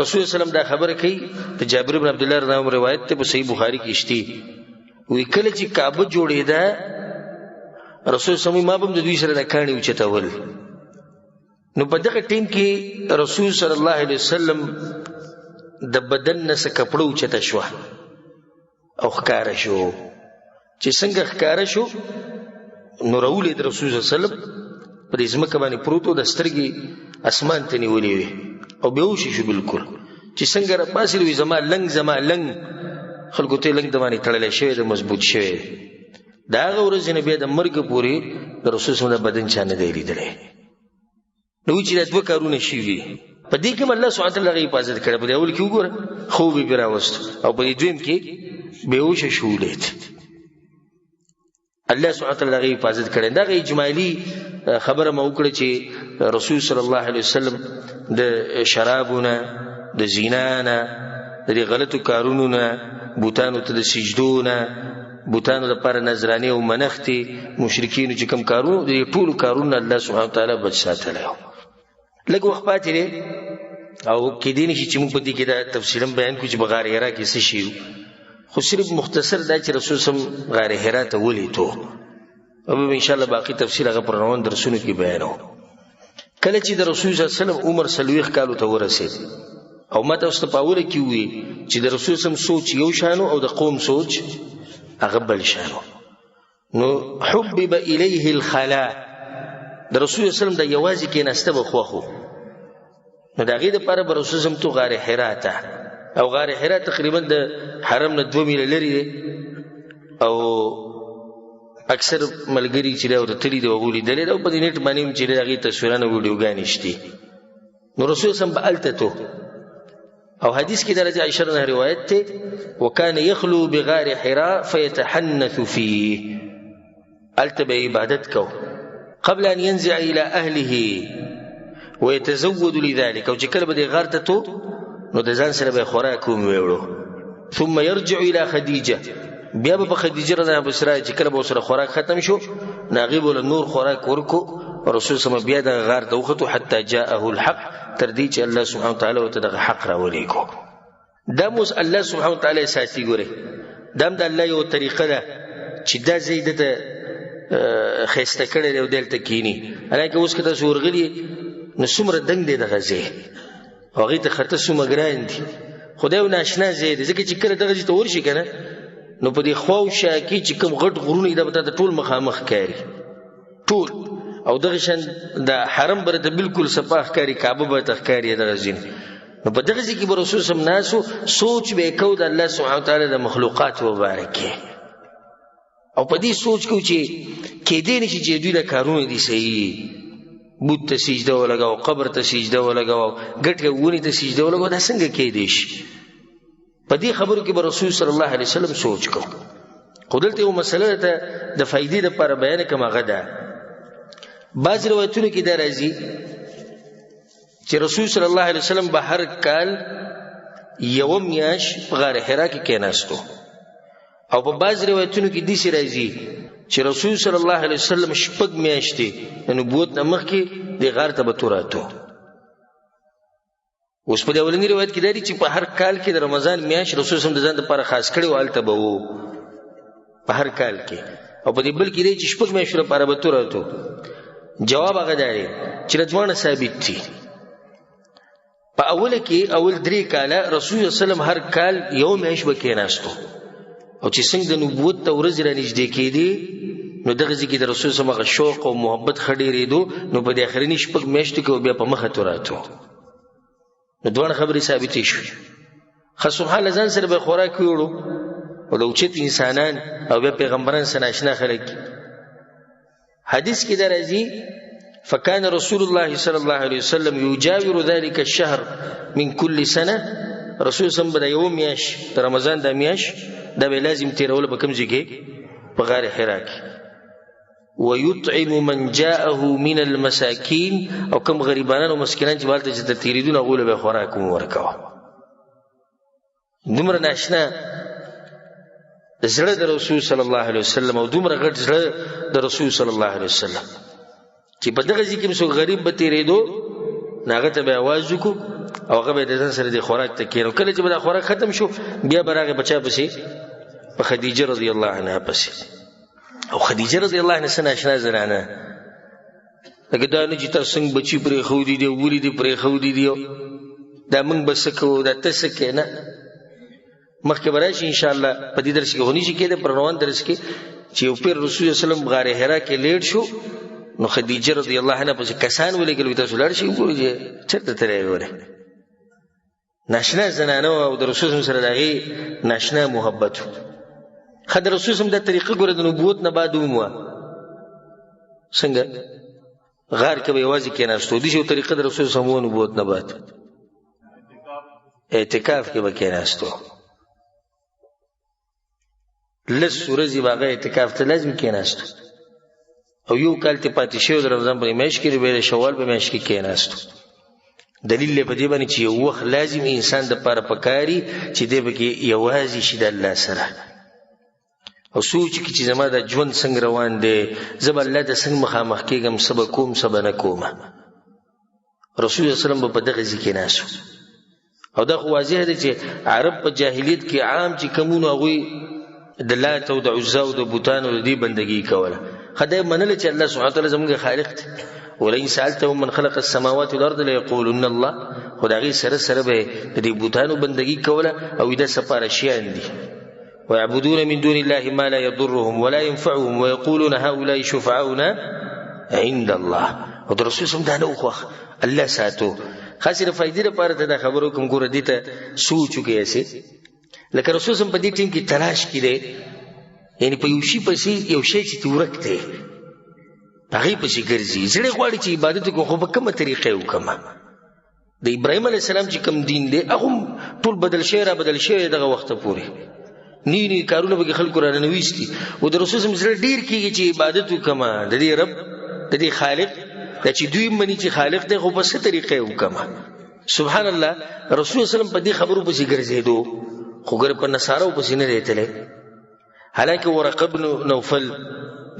رسول سلام دا خبره کوي د جابر بن عبدالله رضی الله عنه روایت ته په صحیح بخاری کې شته وی کله چې کعبه جوړېده رسول سلام ما هم د دوی سره د کاڼي اوچتول نو په دغه ټیم کې رسول صلی الله علیه وسلم د بدن نه څه کپړه اوچته شوه او ښکاره شو چې څنګه ښکاره شو نو راولید رسول صلی الله علیه وسلم په دې ځمکه باندې پروت و د سترګې اسمان ته نیولې وې او بېهوشې شو بلکل چې څنګه راپاڅېد وي زما لنګ خلکو ته لنګ د باندې تړلی شوی د مضبوط شوی د هغه ورځې نه بیا د مرګه پورې د رسول صلی الله علیه وسلم د بدن چا نه دی لیدلی نو چې دا دوه کارونه شوي په دې کې هم الله سبحانه وتعالی هغه حفاظت کړی په دې اول کې وګوره خوب یې پرې راوستو او په دې دویم کې بېهوشه شو ولید الله سبحانه وتعالی هغه حفاظت کړی دغه اجمالي خبره مو وکړه چې رسول صلی الله علیه وسلم د شرابونه د زنا نه د غلطو کارونو نه بوتانو ته د سجدو نه بوتانو لپاره نذرانې او منښتې مشرکینو چې کوم کارونو د ټولو کارونو الله سبحانه وتعالی بچ ساتلی و لږ وخت پاتې دی او کیدای نشي چې موږ په دې کې دا تفصیلا بیان کړو چې په غار حرا کې څه شي خو صرف مختصر دا چې رسول صلی الله علیه وسلم غار حرا ته ولیدو او به ان شاء الله باقي تفصیل هغه پر روان درسونو کې بیانو کله چې د رسول صلی الله علیه وسلم عمر 40 کالو ته ورسید او ما تاسو ته په اوله کې وی چې د رسول صلی الله علیه وسلم سوچ یو شانو او د قوم سوچ هغه بل شانو نو حبب الیه الخلا د رسول صلی الله علیه وسلم د یوازې کېناسته به خوښو نو د هغې دپاره به رسول صلی الله علیه وسلم تو غار حرا ته او غار حرا تقریبا د حرم نه 2 میله لرې دی او اکثر ملګري چې دی ورته تللي دي هغو لیدلی دی او په دې نیټ باندې هم چې دی هغې تصویران او ویډیوګانې شتي نو رسول صلی الله علیه وسلم به هلته تو او حدیث کې درجه عائشہ نه روایت ته وکان یخلو بغار حرا فیتحنث فيه التبع عبادت کو قبل ان ينزع الى اهله ويتزود لذلك او چې کله به غار ته تو نو د ځان سره به خوراک کوم ویوړو ثم يرجع الى خدیجه بیا به خدیجه رضی الله عنها چې کله به سره خوراک ختم شو ناغي بوله نور خوراک ورکو رسول صلی بیا د غار ته وختو حتی جاءه الحق تر دې چې الله سبحانه وتعالی ورته دغه حق راولي کو دا موس الله سبحانه وتعالی ساتي ګوره دا د الله یو طریقه ده چې دا زید ته خسته کړي دی دلته کینی الکه اوس کته سورغلی نو څومره دنګ دی دغه ځای هغه ته خرته څومره ګران دي خدای ناشنا زید ځکه چې کله دغه ته ورشي کنه نو په دې خواوشه کې چې کوم غټ غرونه د بته ټول مخامخ کاری ټول او دغه شان د حرم برته بالکل صفاح کاری کعبه به تخکاری دغه ځین نو په دغه ځکه به رسول صلی ناسو سوچ به کو د الله سبحانه وتعالی د مخلوقات مبارکه او په دې سوچ کو چې کې دې نشي چې دوی د کارونه دي صحیح بت ته سجده ولګاو قبر ته سجده ولګاو ګټه ونی ته سجده ولګاو دا څنګه کې دي شي په دې خبرو کې به رسول صلی الله علیه وسلم سوچ کو قدرت یو مسله ته د فائدې لپاره بیان کما غدا بعض روایتونو کې دا راځي چې رسول صلی الله علیه وسلم به هر کال یو میاش په غار حرا کې کېناستو او په بعض روایتونو کې داسې راځي چې رسول صلی الله علیه وسلم شپږ میاشتې د نبوت نه مخکې دې غار ته به توراتو. اوس په اولنی روایت کې دی چې په هر کال کې د رمضان میاشت رسول صلی الله علیه وسلم د ځان لپاره خاص کړي او هلته به وو په هر کال کې. او په دې بل کې دی چې شپږ میاشتو لپاره به توراتو. جواب هغه دی چې دواړه ثابت دي. په اوله کې اول 3 کاله رسول الله صلی الله علیه وسلم هر کال یو میاشت به کېناستو او چې څنګه د نبوت ته ورځې را نږدې کېدې نو دغه ځکه د رسول صلی الله علیه وسلم شوق او محبت خډېرېدو نو په دې اخرنی شپږ میاشتو کې بیا په مخه توراتو. نو دوه خبرې ثابتې شوې. خو سبحان الله ځان سره به خوراک وړو او د اوچت انسانان او بیا پیغمبران سره آشنا خلک. حدیث کې درځي فكان رسول الله صلى الله عليه وسلم يجاور ذلك الشهر من كل سنه. رسول صلی الله علیه وسلم یوم میاش د رمضان د میاش دا به لازم تیرول به کوم ځای کې په غار حرا کې. ويطعم من جاءه من المساكين او کوم غریبانو او مسکینان چې والته چې تیریدونه غول به خوراک ورکاو. دومره ناشنا زړه د رسول صلی الله علیه وسلم او دومره غټ زړه د رسول صلی الله علیه وسلم چې په دغه ځکه مسو غریب به تیریدو ناغه ته به आवाज وکړو او هغه به د ځان سره د خوراک ته کېرو. کله چې به د خوراک ختم شو بیا به راغی بچا پسې په خدیجه رضی الله عنها پسې. او خدیجه رضی الله عنها سره آشنا زنانه لکه دا نه چې تاسو څنګه بچي پرې خو دي وولي دي پرې خو دي دا موږ بس کو دا تاسو کې نه مخکې براشي ان شاء الله په دې درس کې هونی شي کېده پر روان درس کې چې یو پیر رسول الله صلی الله علیه وسلم غار حرا کې لیټ شو نو خدیجه رضی الله عنها پسې کسان ولګل تاسو لاړ شي وګورئ چرته ترې وره ناشنا زنانه او د رسول الله سره دغه ناشنا محبت. خدای رسول الله د طریقې ګره د نبوت نه بعد ومو څنګه غار کې به واځي کې ناشته دي شو طریقې د رسول الله نبوت نه بعد اعتکاف کې به کې ناشته لس ورځې باغه اعتکاف ته لازم کې ناشته او یو کال ته پاتې شو د رمضان په میاشت کې به شوال په میاشت کې کېناستو. دلیل په دې باندې چې یو وخت لازم انسان د پاره پکاري چې دې به کې یوازې شي د الله سره او سوچ کې چې زما د ژوند څنګه روان دی زب الله د څنګه مخامخ کېږم سبا کوم سبا نه کوم. رسول الله صلی الله علیه وسلم په دغه ځکه ناسو او دا خو واضح دی چې عرب په جاهلیت کې عام چې کومونه غوي د لات او د عزا او د بوتان او د دې بندګي کوله. خدای منل چې الله سبحانه وتعالى زموږ خالق دی. ولئن سألتهم من خلق السماوات والارض ليقولن الله. خدای سره سره به د دې بوتانو بندګي کوله او د سپارښیان دي. ويعبدون من دون الله ما لا يضرهم ولا ينفعهم ويقولون هؤلاء شفعاؤنا عند الله. او د رسول صلی الله علیه وسلم الله ساتو خاصه فائدې لپاره دا خبرو کوم ګور دي ته سوچو کې اسه لکه رسول صلی الله علیه وسلم په دې ټیم کې تلاش کړي یعنی په یو شی پسې یو شی چې ورکته هغه پسې ګرځي زړه غواړي چې عبادت کو په کومه طریقې وکما. د ابراهیم علیه السلام چې کوم دین دی هغه ټول بدل شي را بدل شي دغه وخت پورې نی کارونه به خلکو را نويستي او د رسول صلی الله علیه وسلم ډیر کیږي چې عبادت وکما د دې رب د دې خالق د چې دوی مني چې خالق دی خو په څه طریقې وکما. سبحان الله رسول صلی الله علیه وسلم په دې خبرو پسې ګرځېدو خو ګر په نصارو پسې نه دیتله. حالانکه ورقه بن نوفل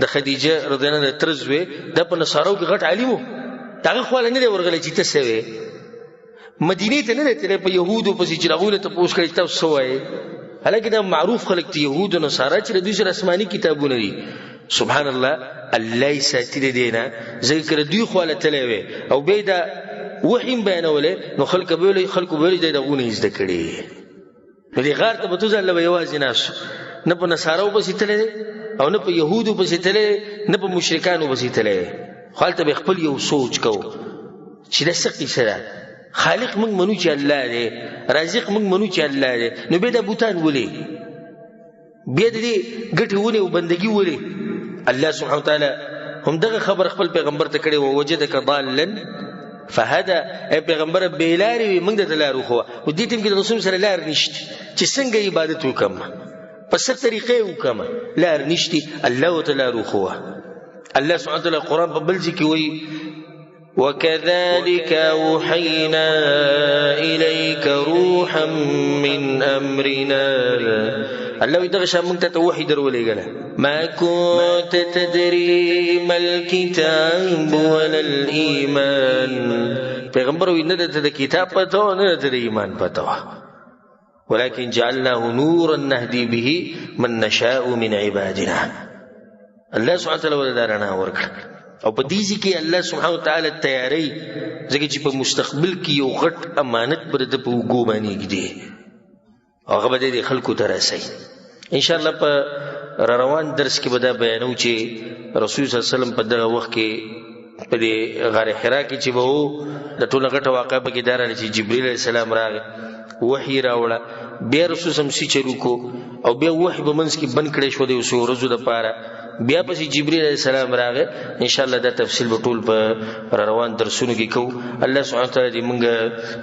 د خدیجه رضی الله عنها ترزوی د په نصارو کې غټ عالمو دغه خو نه ورغلی چې تاسو وې مدینه ته نه دیتله په يهودو پسې چې راغله ته پوښ کړی تاسو وای. حالانکه دا معروف خلک ته يهود او نصارا چې د دوی سره آسماني کتابونه دي. سبحان الله الله ساتي دینا ذکر دوی خو له تلوي او به دا وحیم بیانوله نو خلک به دغه نه زده کړي. نو دی غار ته به توځل له یوازې ناسو نه په نصارو پسې تللی او نه په يهودو پسې تللی نه په مشرکانو پسې تللی. خالته به خپل یو سوچ کو چې د څه قصه ده. خالق موږ منو چې الله دی رازق موږ منو چې الله دی نو به د بوتان ولي بیا دې ګټي ونی او بندگی ولي. الله سبحانه وتعالى هم دغه خبر خپل پیغمبر ته کړي او وجدک ضالا فهذا اي پیغمبر بیلاری موږ د لارو خو او دې تیم کې رسول سره لار نشته چې څنګه عبادت وکم په څه طریقې وکم لار نشته. الله تعالی روخو الله سبحانه وتعالى قرآن په بل ځکه وایي وكذلك أوحينا إليك روحا من أمرنا الله دغه شان موږ ته وحی درولېږله ما كنت تدري ما الكتاب ولا الإيمان پیغمبر وی نه د کتاب پته و نه د ایمان پته و ولكن جعلناه نورا نهدي به من نشاء من عبادنا الله سبحانه وتعالى ولدارنا ورکړه او په دې کې الله سبحانه وتعالى تیاری ځکه چې په مستقبل کې یو غټ امانت پر د په وګو باندې کېږي هغه به د خلکو ته راسي ان شاء الله په روان درس کې به دا بیانو چې رسول صلی الله علیه وسلم په دغه وخت کې په دې غار حرا کې چې وو د ټول غټه واقعه په کې دار چې جبرئیل علیه السلام راغی وحی راوړه بیا رسول سم سي چلو کو او بیا وحی به منځ کې بند کړي شو د اوسو ورځو د پاره بیا پسې جبرئیل علیه السلام راغی ان شاء الله دا تفصیل به ټول په روان درسونو کې کو الله سبحانه وتعالى دې موږ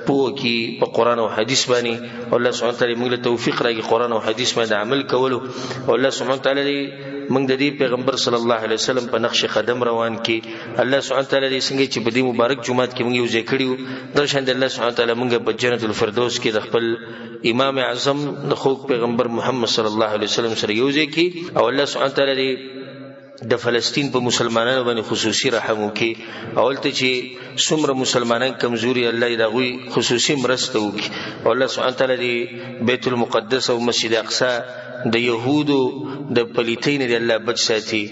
پوه کې په قران او حدیث باندې او الله سبحانه وتعالى موږ له توفیق راکړي قران او حدیث باندې عمل کولو او الله سبحانه وتعالى دې موږ د دې پیغمبر صلی الله علیه وسلم په نقش قدم روان کې الله سبحانه وتعالى دې څنګه چې په دې مبارک جمعات کې موږ یو ځای کړیو درشان د الله سبحانه وتعالى موږ په جنت الفردوس کې د خپل امام اعظم د خوږ پیغمبر محمد صلی الله علیه وسلم سره یو ځای کې او الله سبحانه وتعالى دې د فلسطین په مسلمانانو باندې خصوصي رحم وکي اولته چې څومره مسلمانان کمزوري الله دې غوي خصوصي مرسته وکي او الله سبحانه وتعالى دې بیت المقدس او مسجد اقصی د يهودو د پلیتین دی الله بچ ساتي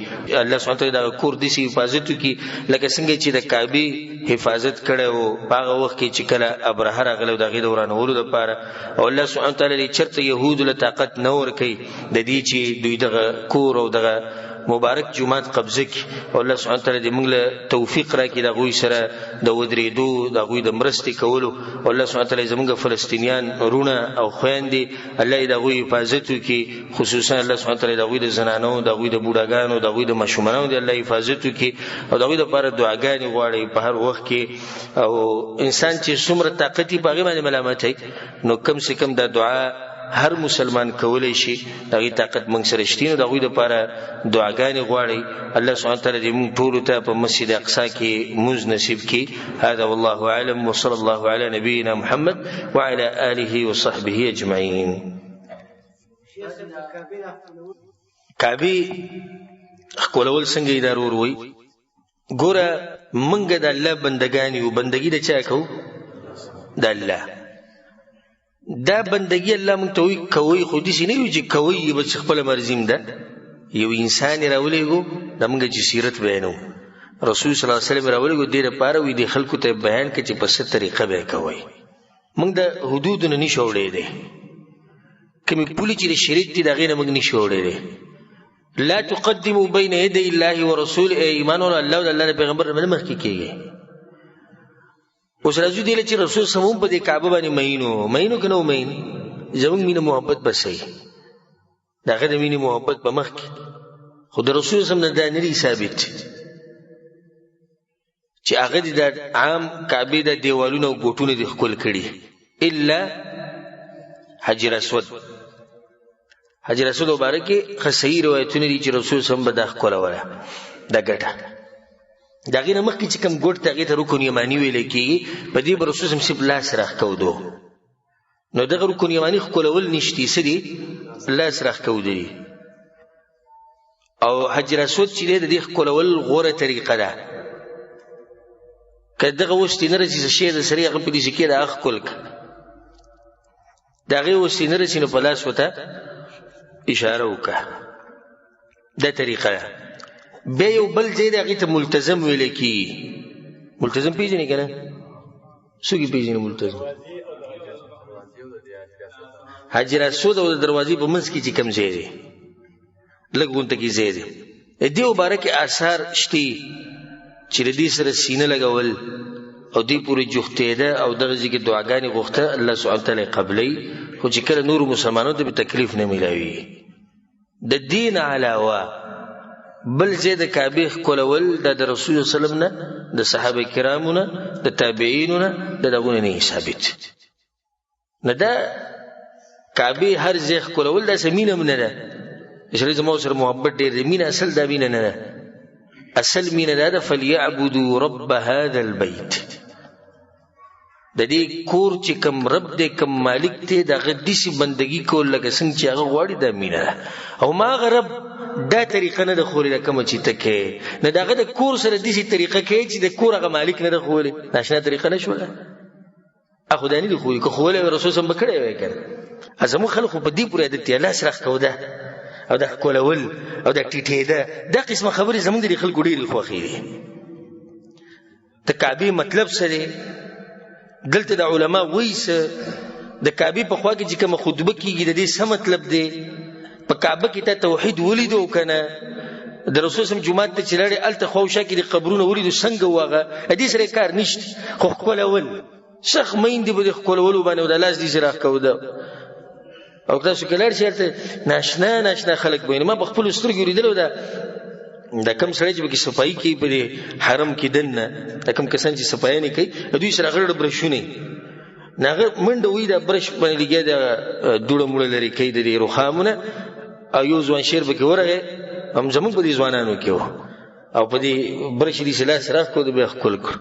الله سبحانه وتعالى د کور دي حفاظت کی لکه څنګه چې د کعبه حفاظت کړو هغه وخت کې چې کله ابرهه راغلو دغه دورانولو لپاره او الله سبحانه وتعالى چرته يهودو له طاقت نور کوي د دې چې دوی دغه کور او دغه مبارک جمعات قبضه کی او الله سبحانه وتعالى دې موږ له توفیق راکړي د غوي سره د ودریدو د غوي د مرستې کولو او الله سبحانه وتعالى زموږ فلسطینیان رونه او خويندې الله دې د غوي حفاظت وکړي خصوصا الله سبحانه وتعالى د غوي د زنانو د غوي د بوډاګانو د غوي د مشومانو دې الله حفاظت وکړي او د غوي لپاره دعاګانې غواړي په هر وخت کې او انسان چې څومره طاقت یې باغې باندې ملامت هي نو کم سے کم د دعا هر مسلمان کولای شي دغه طاقت موږ سره شتینو دغه لپاره دعاګانې غواړي الله سبحانه وتعالى دې موږ ټول ته په مسجد اقصی کې موږ نصیب کړي هذا والله اعلم وصلى الله على نبينا محمد وعلى اله وصحبه اجمعين کعبه خپلول څنګه ادارور وي ګوره موږ د الله بندگان یو بندگی د چا کو د الله دا بندگی الله مونږ ته وی کوي خو دې نه یو چې کوي بس خپل مرزیم ده یو انسان راولېګو د موږ چې سیرت بیانو رسول صلی الله علیه وسلم راولېګو دې لپاره وی د خلکو ته بیان کړي چې په څه طریقه به کوي موږ د حدود نه نشوړې دي کمی پولی چې شریعت دي دغه نه موږ نشوړې دي لا تقدموا بين يدي الله ورسوله ایمان او الله او الله پیغمبر باندې مخکې کیږي اوس راځو دی چې رسول سمون په دې کعبه باندې مینو کنه مین زموږ مینه محبت بسې داغه د مینه محبت په مخ کې خود رسول سم نه دا نری ثابت چې هغه د عام کعبه د دیوالونو او ګوټونو د خپل کړي الا حجر اسود مبارکه خصي روایتونه دي چې رسول سم به د خپل وره د ګټه داغه نمخ کې چې کوم ګوټ ته رکن یمانی ویل کېږي په دې برسوس هم سب لاس راخ کودو نو دغه رکن یمانی خپلول نشتی سدي لاس راخ کودي او حجر اسود چې د دې خپلول غوره طریقه ده کداغه وستینره چې شی د سری هغه په دې کې د اخ کولک داغه وستینره چې په لاس وته اشاره وکړه دا طریقه ده به یو بل ځای دغه ته ملتزم ویل کی ملتزم پیژنې کنه څوګي پیژنې ملتزم حجر اسود او دروازې په منځ کې چې کم ځای دی لګونته کې ځای دی دې مبارک آثار شتي چې دې سره سینه لګول او دې پوری جوخته ده او دغه ځکه دعاګانې غوښته الله سبحانه وتعالى قبلې خو چې کله نور مسلمانانو ته تکلیف نه ملایوي د دین علاوه بل زید کعبه کولول د رسول الله صلی الله علیه وسلم نه د صحابه کرامو نه د تابعینو نه دغه نه ثابت نه دا کعبه هر ځای کولول د سمینه نه ده چې زموږ سره محبت ډېر مینه اصل دا مینه نه ده اصل مینه ده فليعبدوا رب هذا البيت د دې کور چې کم رب دی کم مالک دی د هغه داسې بندګي کول لکه څنګه چې هغه غواړي دا مینه ده. او ما هغه رب دا طریقه نه ده ښولې کومه چې ته کوې، نه د هغه د کور سره داسې طریقه کوې چې د کور هغه مالک نه ده ښولې. ناشنا طریقه نه شوله، خو دا نه دي ښولي. که ښولې وی رسول صلی به کړی وی که نه. زموږ خلک خو په دې پورې عادت دی، لاس راښکوده او دا ښکلول او دا ټیټېده، دا قسمه خبرې زموږ د دې خلکو ډېرې خوښې دي. د کعبې مطلب څه دی؟ دلته د علما وایي څه د کعبې په خوا کې چې کومه خطبه کېږي د دې څه مطلب دی؟ په کعبه کې ته توحید ولیدو که نه؟ د رسول صلی جومات ته چې لاړې هلته خواوشا کې د قبرونه ولیدو څنګه و هغه؟ دې سره کار نشته، خو ښکلول شخ میندې به د ښکلولو باندې او د لاس دې سره راښکوده. او تاسو که لاړ شئ هلته ناشنا خلک به ویني. ما په خپلو سترګو لیدلو دا کم سړی چې پکې صفایي کوي په دې حرم کې دننه، دا کم کسان چې صفایانې کوي دوی سره هغه ډېر برشونه نه هغه منډه وایي دا برش باندې لګیا د دوړه موړه لرې کوي د دې رخامونه. او یو ځوان شعر پکې ورغی هم زموږ په دې ځوانانو کې و او په دې برش دې سې لاس راښکو بیا ښکل کړو.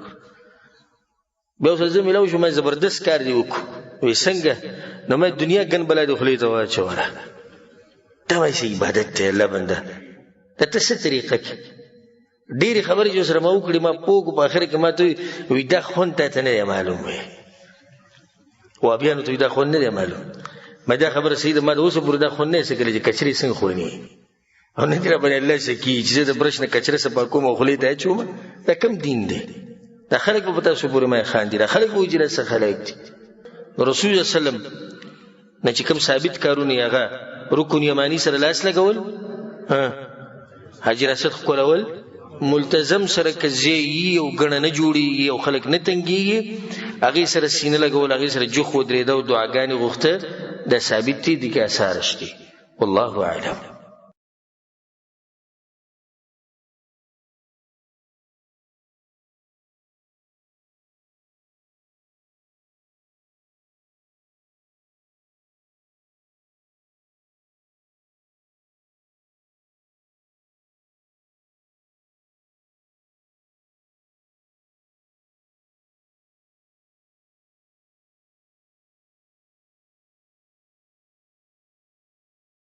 بیا اوس زه میلاو شو ما زبردست کار دې وکړو. وایي څنګه؟ نو ما دنیا ګن بلا دې خولې ته واچوله. دا وایي څه عبادت دی الله بنده، دا ته څه طریقه کې ډېرې خبرې چې سره ما وکړې ما پوه په آخر کې ما ته وایي دا خوند تا نه دی معلوم وی وابیانو ته دا خوند نه دی معلوم. ما دا خبره صحیح ده، ما د اوسه پورې دا خوند نه یې څه کړی چې کچرې څنګه خوني او نه دې راباندې الله څه کي چې زه د برش نه کچره صفا کوم او خولې ته اچوم. دا کم دین دی؟ دا خلک به په تاسو پورې ما خاندي، دا خلک به وایي چې دا څه خلک دي. رسول صلی الله علیه وسلم نه چې کوم ثابت کارونه هغه رکن یمانی سره لاس لګول، حاجر اسد ښکلول، ملتزم سره که ځایي او ګڼه نه جوړېږي او خلک نه تنګېږي هغې سره سینه لګول، هغې سره جوخ ودرېده او دعاګانې غوښته، دا ثابت دي، دې کې اثار شته. والله اعلم.